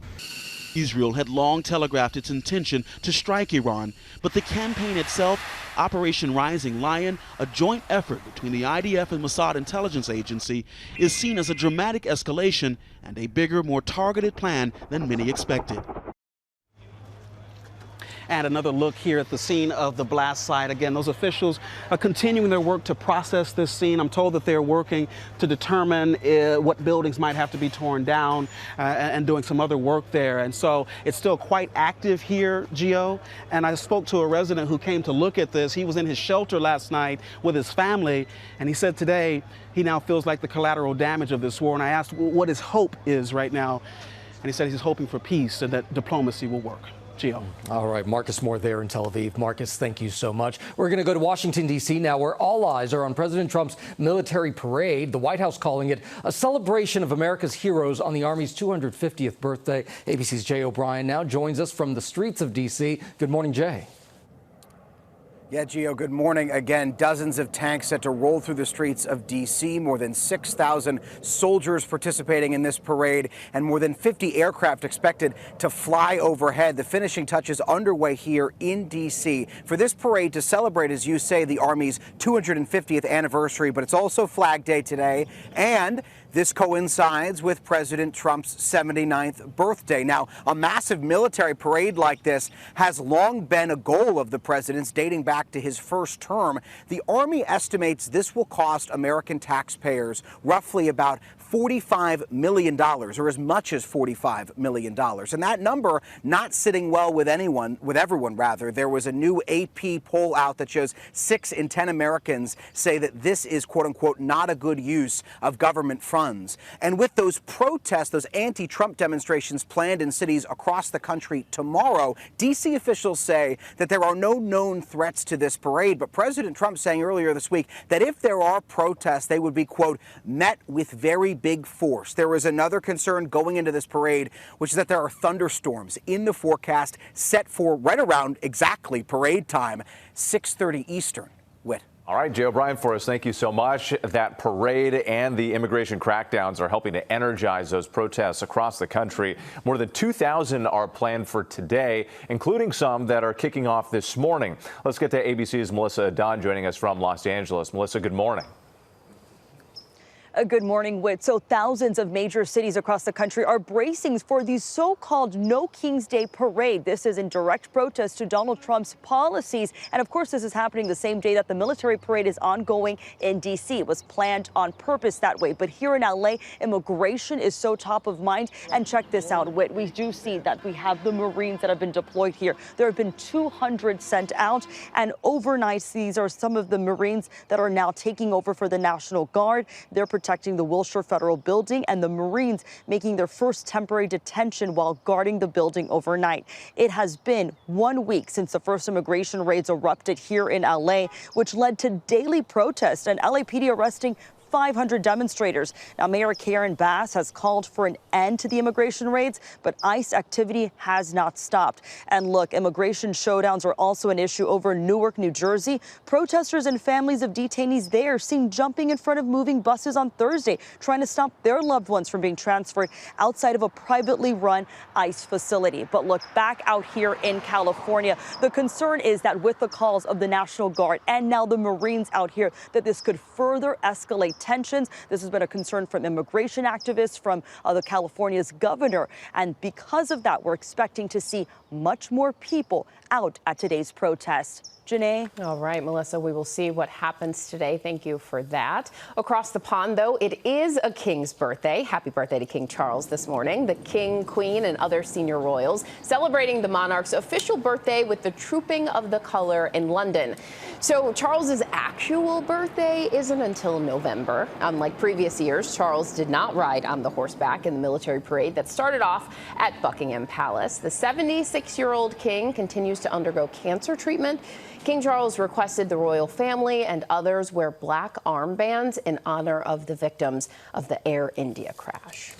Israel had long telegraphed its intention to strike Iran, but the campaign itself, Operation Rising Lion, a joint effort between the IDF and Mossad intelligence agency, is seen as a dramatic escalation and a bigger, more targeted plan than many expected. And another look here at the scene of the blast site. Again, those officials are continuing their work to process this scene. I'm told that they're working to determine what buildings might have to be torn down and doing some other work there. And so it's still quite active here, Gio. And I spoke to a resident who came to look at this. He was in his shelter last night with his family, and he said today he now feels like the collateral damage of this war. And I asked what his hope is right now, and he said he's hoping for peace and that diplomacy will work. Gio. All right, Marcus Moore there in Tel Aviv. Marcus, thank you so much. We're going to go to Washington, D.C. now, where all eyes are on President Trump's military parade, the White House calling it a celebration of America's heroes on the Army's 250th birthday. ABC's Jay O'Brien now joins us from the streets of D.C. Good morning, Jay. Yeah, Gio, good morning. Again, dozens of tanks set to roll through the streets of D.C., more than 6,000 soldiers participating in this parade, and more than 50 aircraft expected to fly overhead. The finishing touches underway here in D.C. for this parade to celebrate, as you say, the Army's 250th anniversary, but it's also Flag Day today, and this coincides with President Trump's 79th birthday. Now, a massive military parade like this has long been a goal of the president's, dating back to his first term. The Army estimates this will cost American taxpayers roughly about $45 million, or as much as $45 million. And that number not sitting well with everyone. There was a new AP poll out that shows 6 in 10 Americans say that this is, quote unquote, not a good use of government funds. guns. And with those protests, those anti-Trump demonstrations planned in cities across the country tomorrow, D.C. officials say that there are no known threats to this parade. But President Trump saying earlier this week that if there are protests, they would be, quote, met with very big force. There is another concern going into this parade, which is that there are thunderstorms in the forecast set for right around exactly parade time, 6:30 Eastern. Whit. All right, Jay O'Brien for us. Thank you so much. That parade and the immigration crackdowns are helping to energize those protests across the country. More than 2,000 are planned for today, including some that are kicking off this morning. Let's get to ABC's Melissa Don joining us from Los Angeles. Melissa, good morning. Good morning, Whit. So thousands of major cities across the country are bracing for the so-called No King's Day parade. This is in direct protest to Donald Trump's policies. And of course, this is happening the same day that the military parade is ongoing in D.C. It was planned on purpose that way. But here in L.A., immigration is so top of mind. And check this out, Whit. We do see that we have the Marines that have been deployed here. There have been 200 sent out. And overnight, these are some of the Marines that are now taking over for the National Guard. They're protecting the Wilshire Federal Building, and the Marines making their first temporary detention while guarding the building overnight. It has been 1 week since the first immigration raids erupted here in LA, which led to daily protests and LAPD arresting 500 demonstrators. Now, Mayor Karen Bass has called for an end to the immigration raids, but ICE activity has not stopped. And look, immigration showdowns are also an issue over Newark, New Jersey. Protesters and families of detainees there seen jumping in front of moving buses on Thursday, trying to stop their loved ones from being transferred outside of a privately run ICE facility. But look, back out here in California, the concern is that with the calls of the National Guard and now the Marines out here, that this could further escalate tensions. This has been a concern from immigration activists, from the California's governor. And because of that, we're expecting to see much more people out at today's protest. Janae. All right, Melissa, we will see what happens today. Thank you for that. Across the pond, though, it is a king's birthday. Happy birthday to King Charles this morning. The king, queen, and other senior royals celebrating the monarch's official birthday with the Trooping of the Colour in London. So Charles's actual birthday isn't until November. Unlike previous years, Charles did not ride on the horseback in the military parade that started off at Buckingham Palace. The 76-year-old king continues to undergo cancer treatment. King Charles requested the royal family and others wear black armbands in honor of the victims of the Air India crash.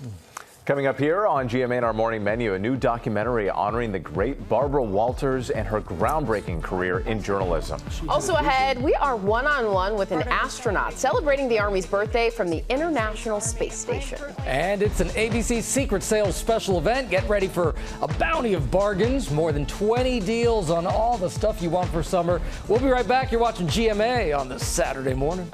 Coming up here on GMA in our morning menu, a new documentary honoring the great Barbara Walters and her groundbreaking career in journalism. Also ahead, we are one-on-one with an astronaut celebrating the Army's birthday from the International Space Station. And it's an ABC Secret Sales special event. Get ready for a bounty of bargains, more than 20 deals on all the stuff you want for summer. We'll be right back. You're watching GMA on this Saturday morning.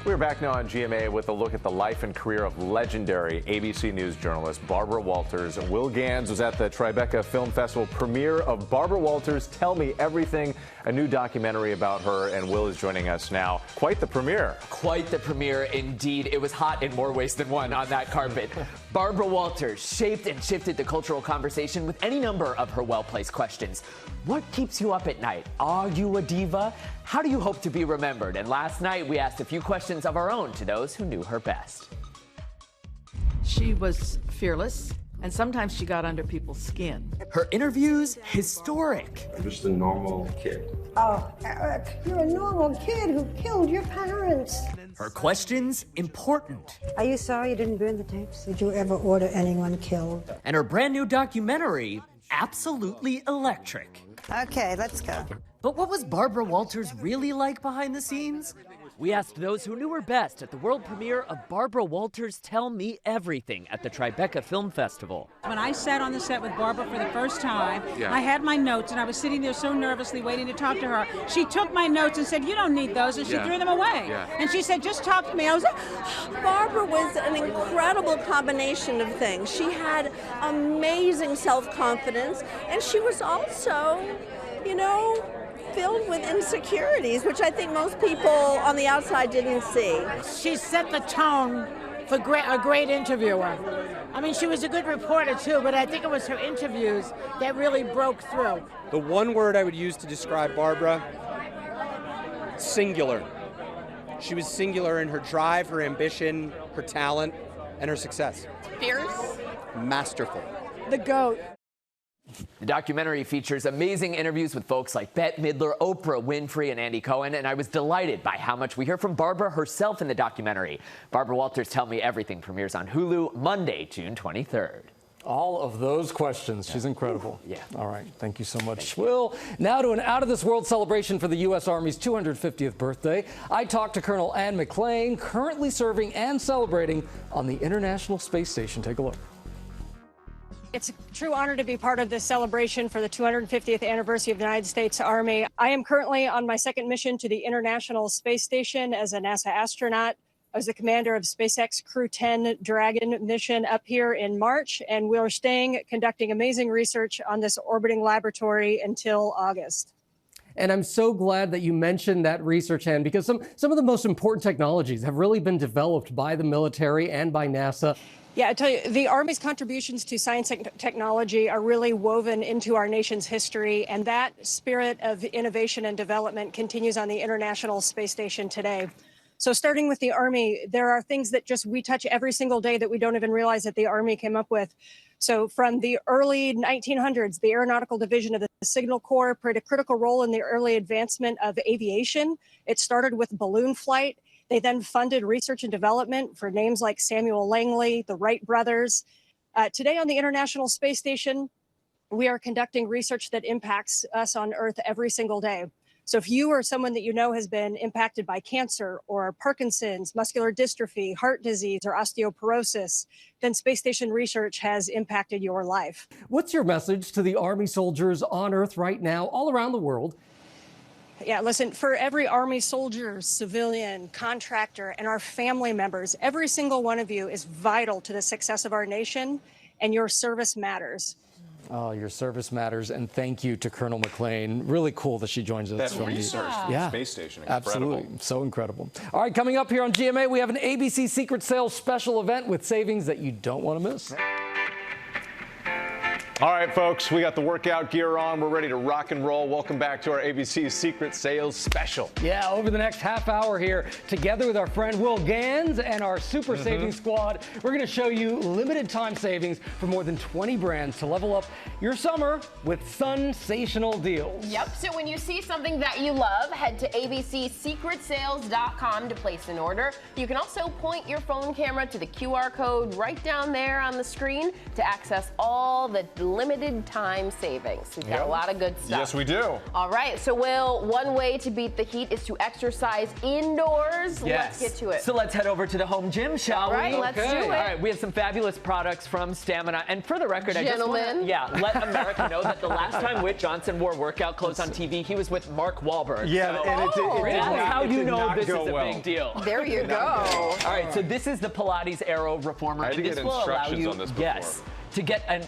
We're back now on GMA with a look at the life and career of legendary ABC News journalist Barbara Walters. Will Gans was at the Tribeca Film Festival premiere of Barbara Walters' Tell Me Everything, a new documentary about her, and Will is joining us now. Quite the premiere. Quite the premiere indeed. It was hot in more ways than one on that carpet. Barbara Walters shaped and shifted the cultural conversation with any number of her well-placed questions. What keeps you up at night? Are you a diva? How do you hope to be remembered? And last night we asked a few questions of our own to those who knew her best. She was fearless, and sometimes she got under people's skin. Her interviews, historic. I'm just a normal kid. Oh, Eric, you're a normal kid who killed your parents. Her questions, important. Are you sorry you didn't burn the tapes? Did you ever order anyone killed? And her brand new documentary, absolutely electric. Okay, let's go. But what was Barbara Walters really like behind the scenes? We asked those who knew her best at the world premiere of Barbara Walters' Tell Me Everything at the Tribeca Film Festival. When I sat on the set with Barbara for the first time, Yeah. I had my notes and I was sitting there so nervously waiting to talk to her. She took my notes and said, "You don't need those," and she threw them away. And she said, "Just talk to me." I was like, Barbara was an incredible combination of things. She had amazing self-confidence, and she was also, you know, filled with insecurities, which I think most people on the outside didn't see. She set the tone for a great interviewer. I mean, she was a good reporter too, but I think it was her interviews that really broke through. The one word I would use to describe Barbara, singular. She was singular in her drive, her ambition, her talent, and her success. Fierce. Masterful. The GOAT. The documentary features amazing interviews with folks like Bette Midler, Oprah Winfrey, and Andy Cohen, and I was delighted by how much we hear from Barbara herself in the documentary. Barbara Walters Tell Me Everything premieres on Hulu Monday, June 23rd. All of those questions. She's incredible. Yeah. All right. Thank you so much, Will. Now to an out-of-this-world celebration for the U.S. Army's 250th birthday. I talked to Colonel Ann McClain, currently serving and celebrating on the International Space Station. Take a look. It's a true honor to be part of this celebration for the 250th anniversary of the United States Army. I am currently on my second mission to the International Space Station as a NASA astronaut. I was the commander of SpaceX Crew 10 Dragon mission up here in March, and we're staying, conducting amazing research on this orbiting laboratory until August. And I'm so glad that you mentioned that research, Ann, because some of the most important technologies have really been developed by the military and by NASA. Yeah, I tell you, the Army's contributions to science and technology are really woven into our nation's history, and that spirit of innovation and development continues on the International Space Station today. So starting with the Army, there are things that just we touch every single day that we don't even realize that the Army came up with. So from the early 1900s, the Aeronautical Division of the Signal Corps played a critical role in the early advancement of aviation. It started with balloon flight. They then funded research and development for names like Samuel Langley, the Wright brothers. Today on the International Space Station, we are conducting research that impacts us on Earth every single day. So if you or someone that you know has been impacted by cancer or Parkinson's, muscular dystrophy, heart disease, or osteoporosis, then space station research has impacted your life. What's your message to the Army soldiers on Earth right now, all around the world? Yeah, listen, for every Army soldier, civilian, contractor, and our family members, every single one of you is vital to the success of our nation, and your service matters. Oh, your service matters, and thank you to Colonel McClain. Really cool that she joins us. That research from the space station, incredible. Absolutely, so incredible. All right, coming up here on GMA, we have an ABC Secret Sales special event with savings that you don't want to miss. All right, folks, we got the workout gear on. We're ready to rock and roll. Welcome back to our ABC Secret Sales special. Yeah, over the next half hour here, together with our friend Will Gans and our Super Savings Squad, we're going to show you limited time savings for more than 20 brands to level up your summer with sensational deals. Yep, so when you see something that you love, head to abcsecretsales.com to place an order. You can also point your phone camera to the QR code right down there on the screen to access all the limited time savings. We've got a lot of good stuff. Yes, we do. All right, so Will, one way to beat the heat is to exercise indoors. Yes. Let's get to it. So let's head over to the home gym, shall we? All right, let's do it. All right, we have some fabulous products from Stamina. And for the record, I just want to let America know that the last time Whit Johnson wore workout clothes on TV, he was with Mark Wahlberg. Yeah, so, and it did that's not, how it you did know not this is go a well. big deal. There you go. All right, so this is the Pilates Aero Reformer. I had to and get this will allow instructions you, on this before. to get an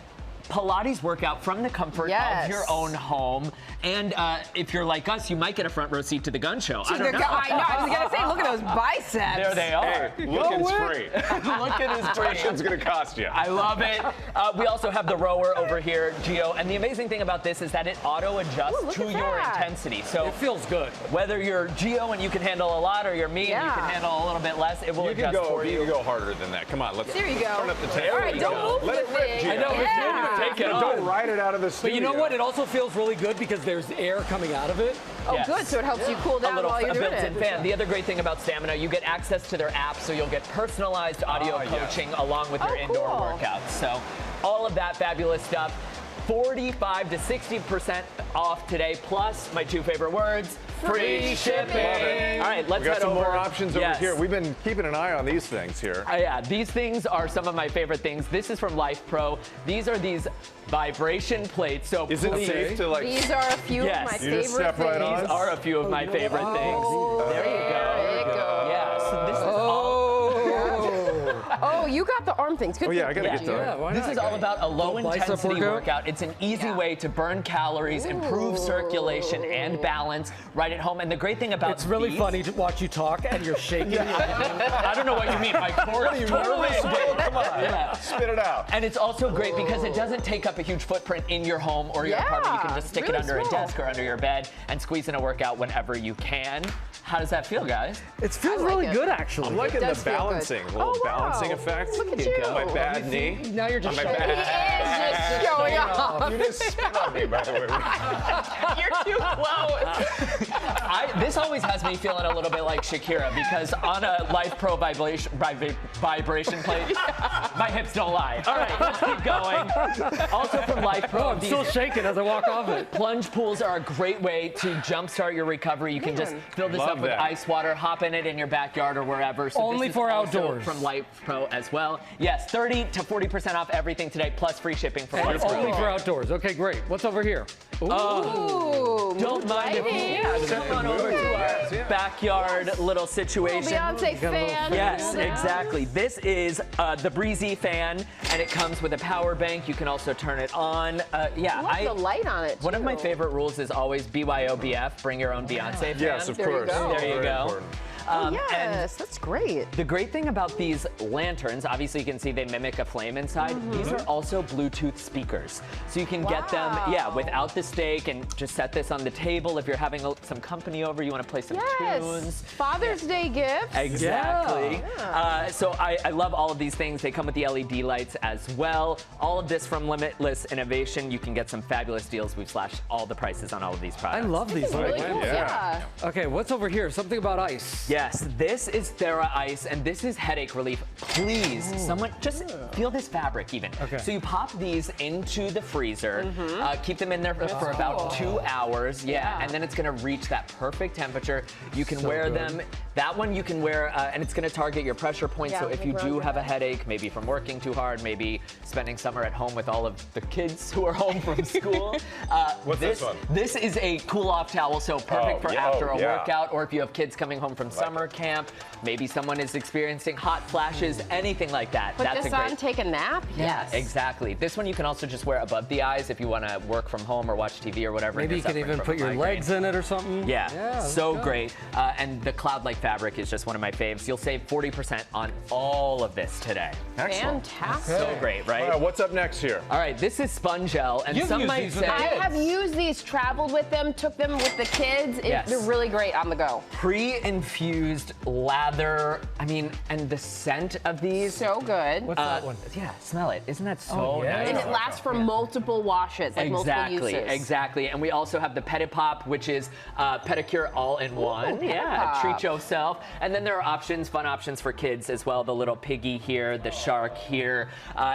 Pilates workout from the comfort of your own home. And if you're like us, you might get a front row seat to the gun show. I don't know. I know. I was going to say, look at those biceps. There they are. Hey, looking's free. Looking is free. Instruction's going to cost you. I love it. We also have the rower over here, Gio. And the amazing thing about this is that it auto-adjusts to your intensity. So it feels good. Whether you're Gio and you can handle a lot, or you're me and you can handle a little bit less, it will adjust for you. You can go harder than that. Come on, let's There you go. turn up the tempo. All right, don't move Let it with rip, me. Gio. I know, Take it on. Don't ride it out of the But studio. you know what? It also feels really good because there's air coming out of it. Oh, good. So it helps you cool down while you're doing built-in it. fan. The other great thing about Stamina, you get access to their app, so you'll get personalized audio coaching along with your indoor workouts. So all of that fabulous stuff. 45 to 60% off today, plus my two favorite words, free shipping. All right, let's we got head some over. more options over here. We've been keeping an eye on these things here. Yeah, these things are some of my favorite things. This is from Life Pro. These are these vibration plates. So is it safe to like? These are a few of my favorite just step right things. on? These are a few of my favorite things. There you go. There you go. Yeah, so this is all. Oh, you got the arm things. Good I gotta get those. This is all about a low-intensity workout. It's an easy way to burn calories, improve circulation and balance right at home. And the great thing about it's really funny to watch you talk and you're shaking. I don't know what you mean. My core is totally split. Come on, spit it out. And it's also great because it doesn't take up a huge footprint in your home or your apartment. You can just stick it under a desk or under your bed and squeeze in a workout whenever you can. How does that feel, guys? It feels really good, actually. I'm liking the balancing, a little balancing effect. Look at you. My bad knee. Now you're just on my He bad. is just showing off. You just spit on me, by the way. You're too close. This always has me feeling a little bit like Shakira because on a Life Pro vibration plate, my hips don't lie. All right, let's keep going. Also from Life Pro, I'm still shaking as I walk off it. Plunge pools are a great way to jumpstart your recovery. You can just fill this up with ice water, hop in it in your backyard or wherever. So Only for outdoors. From Life Pro as well. Yes, 30 to 40% off everything today, plus free shipping from Life Pro. Only for outdoors. Okay, great. What's over here? Ooh, don't mind if you come on over to our backyard little situation. Beyonce fan. Yes, exactly. This is the Breezy fan, and it comes with a power bank. You can also turn it on. I love the light on it, One of my favorite rules is always BYOBF, bring your own Beyonce fan. Yes, of course. There you go. Yes, that's great. The great thing about these lanterns, obviously you can see they mimic a flame inside. These are also Bluetooth speakers. So you can get them, without the stake and just set this on the table. If you're having some company over, you want to play some tunes. Father's Day gifts. Exactly. So I love all of these things. They come with the LED lights as well. All of this from Limitless Innovation. You can get some fabulous deals. We've slashed all the prices on all of these products. I love these. Really cool. Yeah. Okay, what's over here? Something about ice. Yes, this is Thera Ice, and this is headache relief. Please, someone just feel this fabric even. Okay. So you pop these into the freezer, keep them in there for about 2 hours, and then it's gonna reach that perfect temperature. You can wear them. That one you can wear, and it's gonna target your pressure point, so if you do have a headache, maybe from working too hard, maybe spending summer at home with all of the kids who are home from school. What's this one? This is a cool-off towel, so perfect for after a workout, or if you have kids coming home from summer camp, maybe someone is experiencing hot flashes, anything like that. Put this on, take a nap? Yes. Exactly. This one you can also just wear above the eyes if you want to work from home or watch TV or whatever. Maybe you can even put your legs in it or something. Yeah, so great. And the cloud-like fabric is just one of my faves. You'll save 40% on all of this today. Excellent. Fantastic. So great, right? All right, what's up next here? All right, this is Sponge Gel, and some might say I have used these, traveled with them, took them with the kids. They're really great on the go. Pre-infused lather. I mean, and the scent of these. So good. What's that one? Yeah, smell it. Isn't that so nice? And it lasts for multiple washes, like multiple uses. Exactly. And we also have the Pedipop, which is pedicure all-in-one. Treat yourself. And then there are options, fun options for kids as well. The little piggy here, the shark here,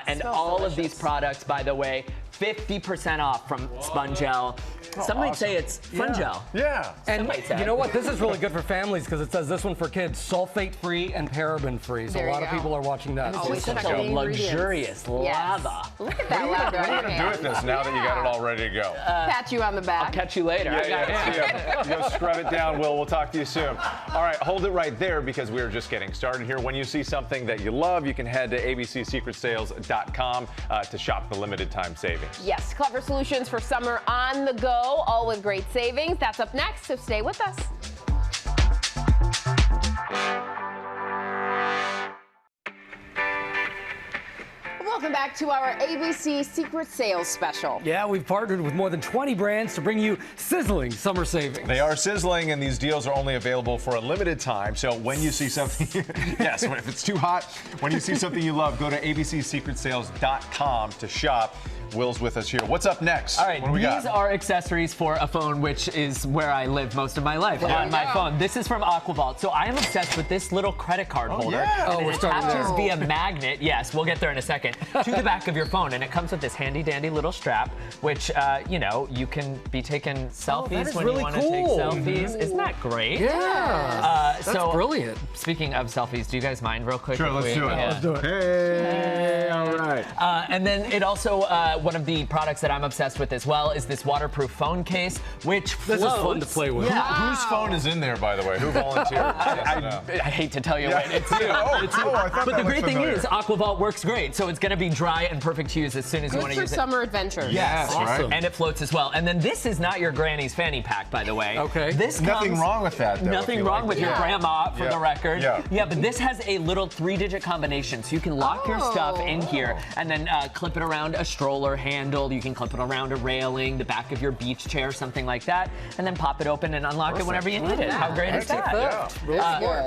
and all of these products, by the way, 50% off from Sponge Gel. Some might say it's Fun Gel. Yeah. And you know what? This is really good for families because it says this one for kids, sulfate-free and paraben-free. So a lot of people are watching that. Oh, it's such a luxurious lather. Look at that lather. What are you going to do with this now that you got it all ready to go? Pat you on the back. I'll catch you later. You go scrub it down, Will. We'll talk to you soon. All right, hold it right there because we're just getting started here. When you see something that you love, you can head to abcsecretsales.com to shop the limited time savings. Yes, clever solutions for summer on the go, all with great savings. That's up next, so stay with us. Welcome back to our ABC Secret Sales Special. Yeah, we've partnered with more than 20 brands to bring you sizzling summer savings. They are sizzling, and these deals are only available for a limited time. So when you see something, yes, if it's too hot, when you see something you love, go to abcsecretsales.com to shop. Will's with us here. What's up next? All right, what do we got? These are accessories for a phone, which is where I live most of my life, on my phone. This is from Aquavault. So I am obsessed with this little credit card holder. Yeah. And it attaches via magnet, yes, we'll get there in a second, to the back of your phone. And it comes with this handy dandy little strap, which, you know, you can be taking selfies when you want to take selfies. Isn't that great? Yeah. That's brilliant. Speaking of selfies, do you guys mind real quick? Sure, let's do it. Yeah. Let's do it. Hey, all right. And then it also one of the products that I'm obsessed with as well is this waterproof phone case, which floats. This is fun to play with. Yeah. Whose phone is in there, by the way? Who volunteered? I hate to tell you, but it's you. It's you. I thought But that the was great thing familiar. is, AquaVault works great, so it's going to be dry and perfect to use as soon as you Good want to for use it. summer adventures. Yes, Right. and it floats as well. And then this is not your granny's fanny pack, by the way. Okay. This Nothing comes- wrong with that, though. Nothing wrong with your grandma, for the record. Yeah. But this has a little 3-digit combination, so you can lock your stuff in here and then clip it around a stroller handle. You can clip it around a railing, the back of your beach chair, something like that, and then pop it open and unlock it whenever you need it. How great is that?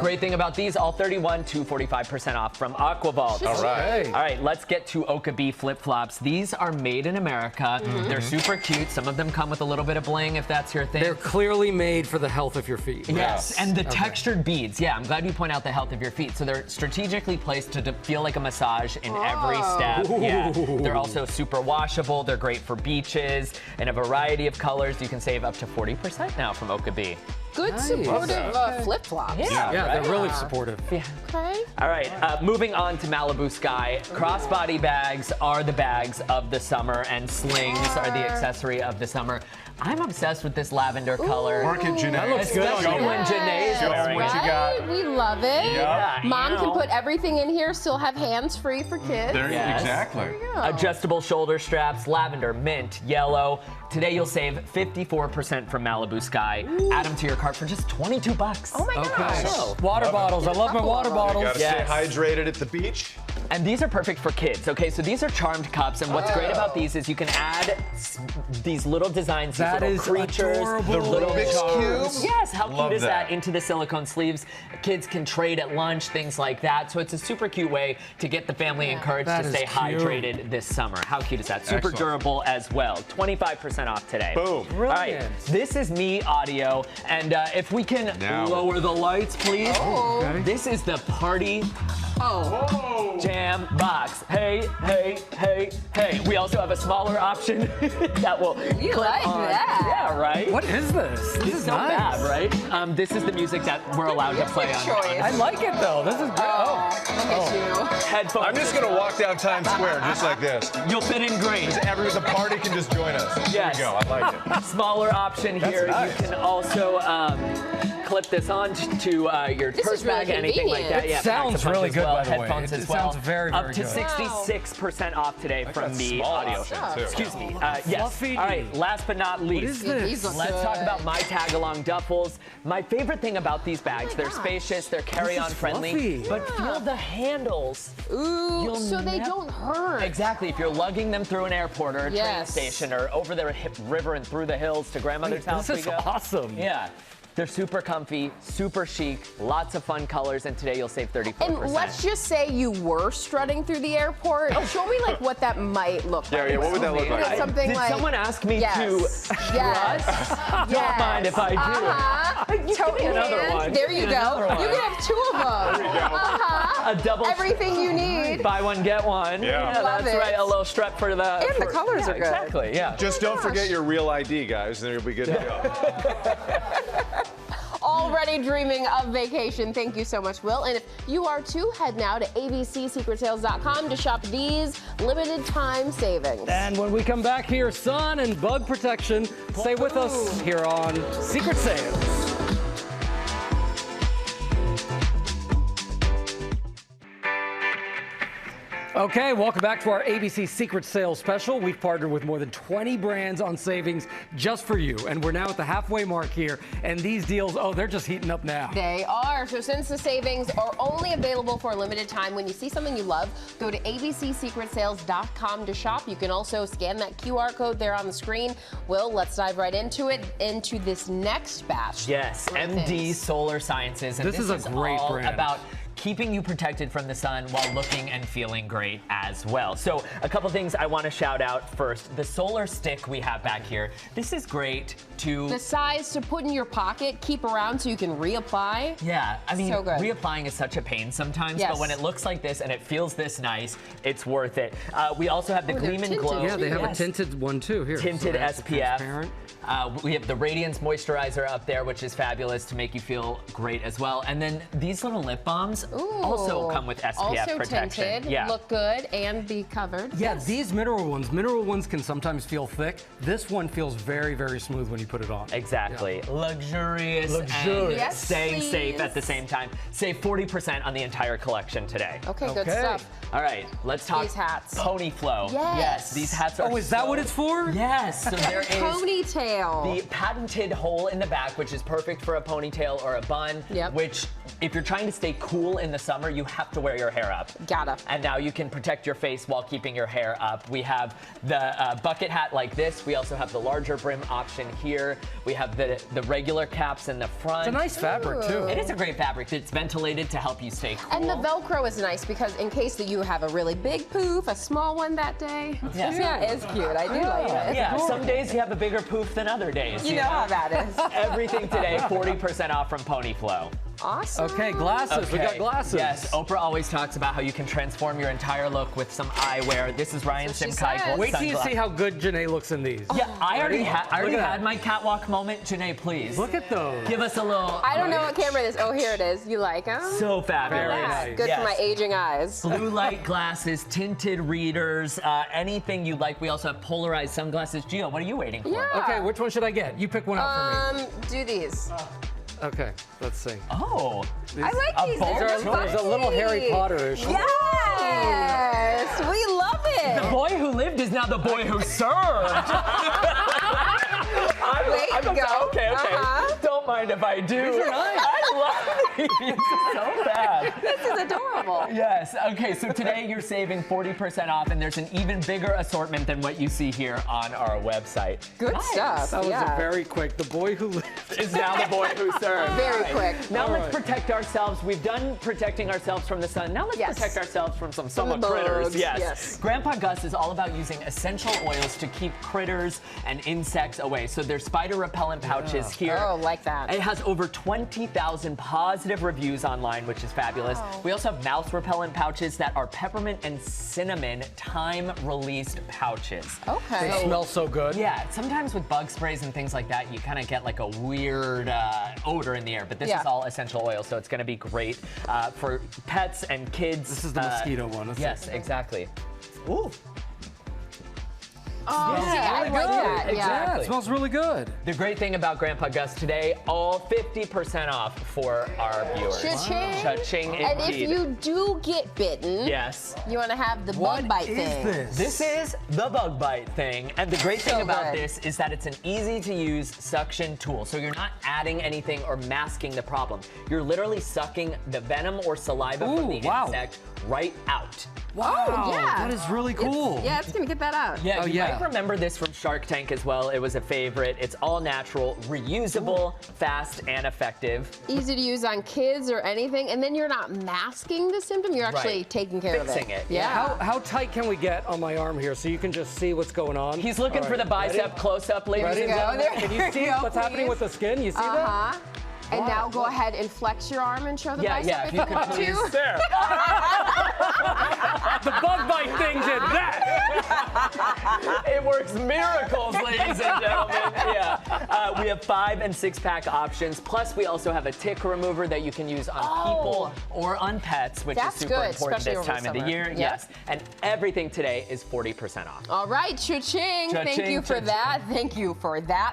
Great thing about these, all 31 to 45% off from AquaVault. All right. All right, let's get to Oka-B flip-flops. These are made in America. They're super cute. Some of them come with a little bit of bling, if that's your thing. They're clearly made for the health of your feet. Yes, and the textured beads. Yeah, I'm glad you point out the health of your feet. So they're strategically placed to feel like a massage in every step. Yeah, they're also super washable. They're great for beaches in a variety of colors. You can save up to 40% now from Oka-B. Good supportive flip-flops. Yeah, they're really supportive. Yeah. Okay. All right, moving on to Malibu Sky. Crossbody bags are the bags of the summer, and slings are the accessory of the summer. I'm obsessed with this lavender color. Work it, Janae. That looks good. Especially when Janae's wearing what it. you got. Right? We love it. Yeah, Mom can ow. put everything in here, still have hands free for kids. Yes. Exactly. Adjustable shoulder straps, lavender, mint, yellow. Today you'll save 54% from Malibu Sky. Add them to your cart for just $22. Oh my gosh. Water bottles. I love my water bottles. Gotta stay hydrated at the beach. And these are perfect for kids. Okay, so these are charmed cups, and what's great about these is you can add these little designs, That these is little creatures, adorable. the little Rubik's charms. cubes? Yes, how Love cute is that? that. Into the silicone sleeves. Kids can trade at lunch, things like that. So it's a super cute way to get the family encouraged That to is stay cute. hydrated this summer. How cute is that? Super Excellent. durable as well. 25% off today. Boom. All right, this is me audio, and if we can Now. lower the lights, please. Okay. This is the party Whoa. jam box. Hey, hey, hey, hey. We also have a smaller option that will You clip like on. that. Yeah, right? What is this? This is so nice. bad, right? This is the music that we're allowed to play on. choice. I like it though. This is good. Look at you. Headphones. I'm just gonna walk down Times Square just like this. You'll fit in great. The party can just join us. Yes. There we go. I like it. Smaller option here. nice. You can also clip this on to your This purse is really bag, anything like that. convenient. Yeah, It sounds packs a punch really as good, well. by the way. Headphones It as well. sounds very, Up very to good. 66% off today from got me small audio. option, too. Excuse me. A Yes. fluffy- All right. Last but not least. is this? These look Let's talk good. about my tag-along duffels. My favorite thing about these bags, they're spacious, they're carry-on friendly, fluffy. but feel the handles. Ooh, You'll so they nev- don't hurt. Exactly. If you're lugging them through an airport or a train Yes. station or over the river and through the hills to grandmother's house, This we is go. awesome. Yeah. They're super comfy, super chic, lots of fun colors, and today you'll save 34%. And let's just say you were strutting through the airport. Show me like what that might look like. Yeah, what would that look like? It's something Did like, someone ask me yes. to Yes. Don't mind if I do. Tote in Another hand. one. There you go. Another one. You can have two of them. A double Everything you need. Buy one, get one. Yeah. Love That's it. right. A little strut for the. And the colors are good. Exactly. Yeah. Just don't forget your real ID, guys, and then you'll be good to go. Already dreaming of vacation. Thank you so much, Will. And if you are too, head now to abcsecretsales.com to shop these limited time savings. And when we come back here, sun and bug protection. Stay with us here on Secret Sales. Okay, welcome back to our ABC Secret Sales special. We've partnered with more than 20 brands on savings just for you. And we're now at the halfway mark here. And these deals, oh, they're just heating up now. They are. So since the savings are only available for a limited time, when you see something you love, go to abcsecretsales.com to shop. You can also scan that QR code there on the screen. Will, let's dive right into it, into this next batch. Yes, Great MD things. Solar Sciences. And This is a great all brand. about keeping you protected from the sun while looking and feeling great as well. So a couple things I want to shout out first. The solar stick we have back here. This is great to... The size to put in your pocket, keep around so you can reapply. Yeah, I mean, So good. reapplying is such a pain sometimes, Yes. but when it looks like this and it feels this nice, it's worth it. We also have the Oh, they're Gleam and tinted Glow. Yeah, they have Yes. a tinted one too here. Tinted So that's SPF. transparent. We have the Radiance Moisturizer up there, which is fabulous to make you feel great as well. And then these little lip balms These also come with SPF also protection. Tinted, yeah. look good, and be covered. Yeah, these mineral ones can sometimes feel thick. This one feels very, very smooth when you put it on. Exactly. Yeah. Luxurious and yes, staying please. safe at the same time. Save 40% on the entire collection today. Okay, good stuff. All right, let's talk these hats. Pony flow. Yes. These hats are is that what it's for? Yes. So there is ponytail. the patented hole in the back, which is perfect for a ponytail or a bun, which if you're trying to stay cool in the summer, you have to wear your hair up. Gotta. And now you can protect your face while keeping your hair up. We have the bucket hat like this. We also have the larger brim option here. We have the regular caps in the front. It's a nice fabric, too. It is a great fabric. It's ventilated to help you stay cool. And the Velcro is nice because in case that you have a really big poof, a small one that day. Yes. Yeah, it's cute. I do like it. Yeah, some days you have a bigger poof than other days. You know how that is. Everything today, 40% off from Pony Flow. Awesome. Okay, glasses. We got glasses. Yes, Oprah always talks about how you can transform your entire look with some eyewear. This is Ryan Simkaikel. Wait till you see how good Janae looks in these. Yeah, I already had my catwalk moment. Janae, please. Look at those. Give us a little. I don't know what camera it is. Oh, here it is. You like them? So fabulous. Very nice. Good for my aging eyes. Blue light glasses, tinted readers, anything you like. We also have polarized sunglasses. Gio, what are you waiting for? Yeah. Okay, which one should I get? You pick one out for me. Do these. Okay, let's see. Oh. I like these. There's a little Harry Potter-ish. Yes, we love it. The boy who lived is now the boy who served. Way to go. Okay. Don't mind if I do. These are nice. I love these so bad. This is adorable. Yes. Okay, so today you're saving 40% off, and there's an even bigger assortment than what you see here on our website. Good stuff. That was a very quick. The boy who lived is now the boy who served. Very quick. Now let's protect ourselves. We've done protecting ourselves from the sun. Now let's protect ourselves from some summer critters. Yes. Grandpa Gus is all about using essential oils to keep critters and insects away. So there's spider repellent pouches here. Oh, like that. It has over 20,000 positive reviews online, which is fabulous. Wow. We also have mouse repellent pouches that are peppermint and cinnamon time-released pouches. Okay. They smell so good. Yeah, sometimes with bug sprays and things like that, you kind of get like a weird odor in the air, but this is all essential oil, so it's going to be great for pets and kids. This is the mosquito one. Yes, exactly. Ooh. Oh, Yeah, see, I really like good. that. Yeah, Yeah. it smells really good. The great thing about Grandpa Gus today, all 50% off for our viewers. Cha-ching. Cha-ching And if indeed. you do get bitten, Yes. you want to have the bug bite thing. This is the bug bite thing, and the great thing So about good. this is that it's an easy-to-use suction tool, so you're not adding anything or masking the problem. You're literally sucking the venom or saliva from the insect right out. Wow, yeah. That is really cool. It's going to get that out. Yeah, you might remember this from Shark Tank as well. It was a favorite. It's all natural, reusable, fast, and effective. Easy to use on kids or anything, and then you're not masking the symptom, you're actually taking care of it. Fixing it. Yeah. How tight can we get on my arm here so you can just see what's going on? He's looking for the bicep close-up, ladies Ready? and gentlemen. There Can you see you go, what's happening with the skin? You see that? And now go ahead and flex your arm and show the bicep Yeah, if you you could want please. to. There. The bug bite thing did that. It works miracles, ladies and gentlemen. Yeah. We have 5- and 6-pack options. Plus, we also have a tick remover that you can use on people or on pets, which That's is super good, important especially this over time of the summer. year. Yep. Yes. And everything today is 40% off. All right, cha-ching. Thank Cha-ching, you for cha-ching. that. Thank you for that.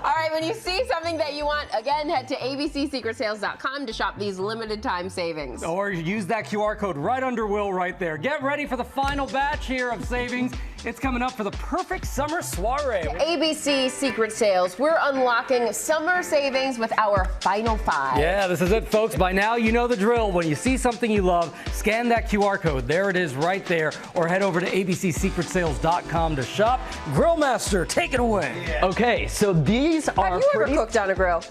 All right, when you see something that you want, again, head to abcsecretsales.com to shop these limited time savings. Or use that QR code right under Will right there. Get ready for the final batch here of savings. It's coming up for the perfect summer soiree. ABC Secret Sales, we're unlocking summer savings with our final 5. Yeah, this is it, folks. By now, you know the drill. When you see something you love, scan that QR code. There it is right there. Or head over to abcsecretsales.com to shop. Grillmaster, take it away. Okay, so these are Have you ever cooked on a grill?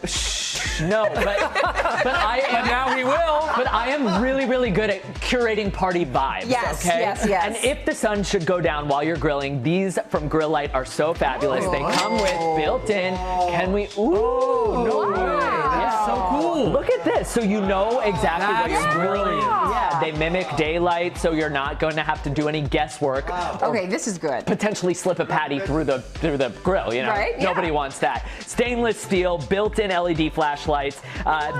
No, but I am. But now he will. But I am really, really good at curating party vibes. Yes, okay? yes. And if the sun should go down while you're grilling, these from Grill Light are so fabulous. They come with built-in. Can we? Ooh, no way. That's so cool. Look at this. So you know exactly what you're grilling. Yeah, they mimic daylight, so you're not going to have to do any guesswork. Okay, this is good. Potentially slip a patty through the grill, you know? Right? Yeah. Nobody wants that. Stainless steel, built-in LED flashlights.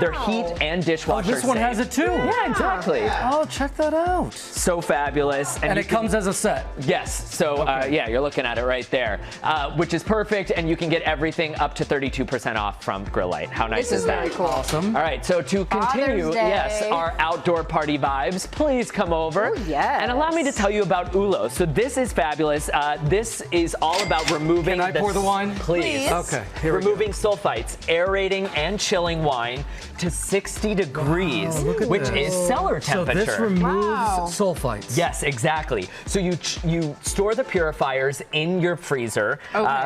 They're heat and dishwasher this one safe. has it too. Yeah, exactly. Oh, check that out. So fabulous. And it comes as a set. Yes. So, yeah, you're looking at it right there, which is perfect. And you can get everything up to 32% off from Grill Light. How nice This is that? very cool. Awesome. All right, so to continue, Father's Day. yes, our outdoor party vibes, please come over. Oh, yes. And allow me to tell you about Ulo. So this is fabulous. This is all about removing. Can I pour the wine? Please. Okay. Here we go. Removing sulfites, aerating and chilling wine to 60 degrees, which is cellar temperature. So this removes sulfites. Yes, exactly. So you store the purifiers in your freezer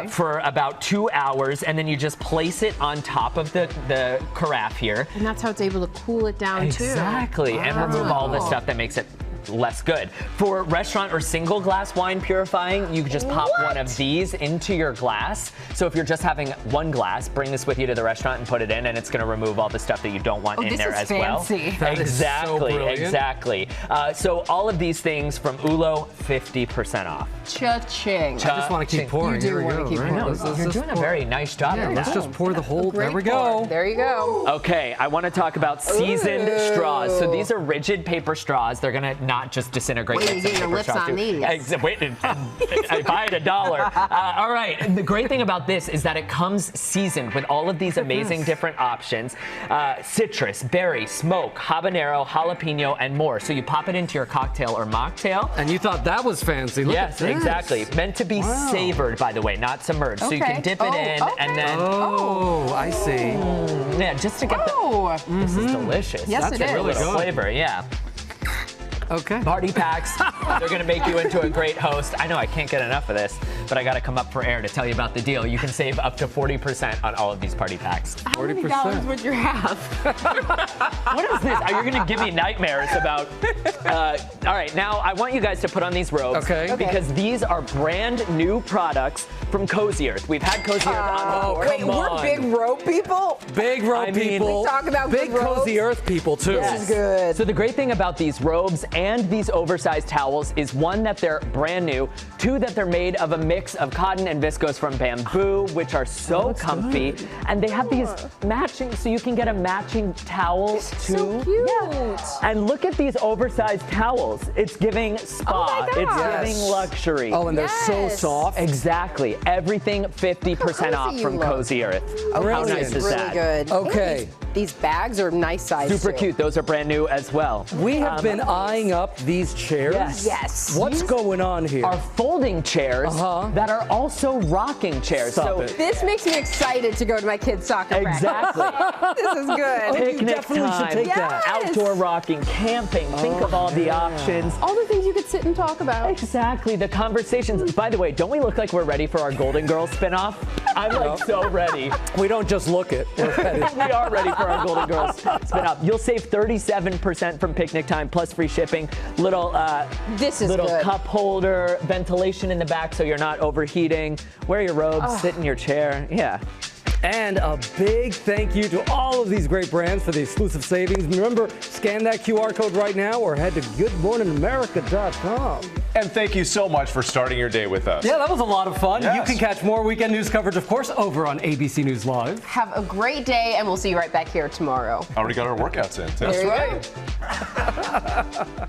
for about 2 hours, and then you just place it on top of the carafe here. And that's how it's able to cool it down too. Exactly, and remove all the stuff that makes it less good. For restaurant or single glass wine purifying, you can just pop one of these into your glass. So if you're just having one glass, bring this with you to the restaurant and put it in, and it's going to remove all the stuff that you don't want in there as well. That is so brilliant. Exactly. So all of these things from Ulo, 50% off. Cha-ching. I just want to keep pouring. You do want to keep pouring. You're doing a very nice job. Yeah, let's just pour the whole. There we go. There you go. Okay, I want to talk about seasoned straws. So these are rigid paper straws. They're going to not just disintegrate. Wait, you get your lips on these. Wait, if I had $1. All right, the great thing about this is that it comes seasoned with all of these amazing different options. Citrus, berry, smoke, habanero, jalapeno, and more. So you pop it into your cocktail or mocktail. And you thought that was fancy. Look Yes, at this. exactly. Meant to be savored, by the way, not submerged. So you can dip it in and then... Oh, I see. Yeah, just to get the... This is delicious. Yes, That's it a really is. good flavor, yeah. Okay. Party packs. They're going to make you into a great host. I know I can't get enough of this, but I got to come up for air to tell you about the deal. You can save up to 40% on all of these party packs. 40%. How many dollars would you have? What is this? Are you going to give me nightmares about... all right, now I want you guys to put on these robes. Okay. Because these are brand new products from Cozy Earth. We've had Cozy Earth on before. Wait, we're big rope people? Big rope people. We talk about big good robes. Cozy Earth people, too. This is good. So the great thing about these robes and these oversized towels is one, that they're brand new, two, that they're made of a mix of cotton and viscose from bamboo, which are so comfy. Good. And they have these matching, so you can get a matching towel too. So cute. Yeah. And look at these oversized towels. It's giving spa. It's giving luxury. Oh, and they're so soft. Exactly. Everything 50% off from Cozy Earth. Oh, how nice is really that? Good. Okay. These bags are nice size. Super too. cute. Those are brand new as well. We have been eyeing up these chairs. Yes. What's going on here? Are folding chairs that are also rocking chairs. Stop it. This makes me excited to go to my kids' soccer Exactly. practice. This is good. You Picnic definitely time, should take that. outdoor rocking, camping. Think of all the options. All the things you could sit and talk about. Exactly, the conversations. By the way, don't we look like we're ready for our Golden Girls spinoff? I'm like so ready. We don't just look it. We're ready. We are ready for our Golden Girls spinoff. You'll save 37% from picnic time plus free shipping. Little this is little good. cup holder, ventilation in the back so you're not overheating. Wear your robes, sit in your chair. Yeah. And a big thank you to all of these great brands for the exclusive savings. Remember, scan that QR code right now or head to goodmorningamerica.com. And thank you so much for starting your day with us. Yeah, that was a lot of fun. Yes. You can catch more weekend news coverage, of course, over on ABC News Live. Have a great day, and we'll see you right back here tomorrow. Already got our workouts in. There you go.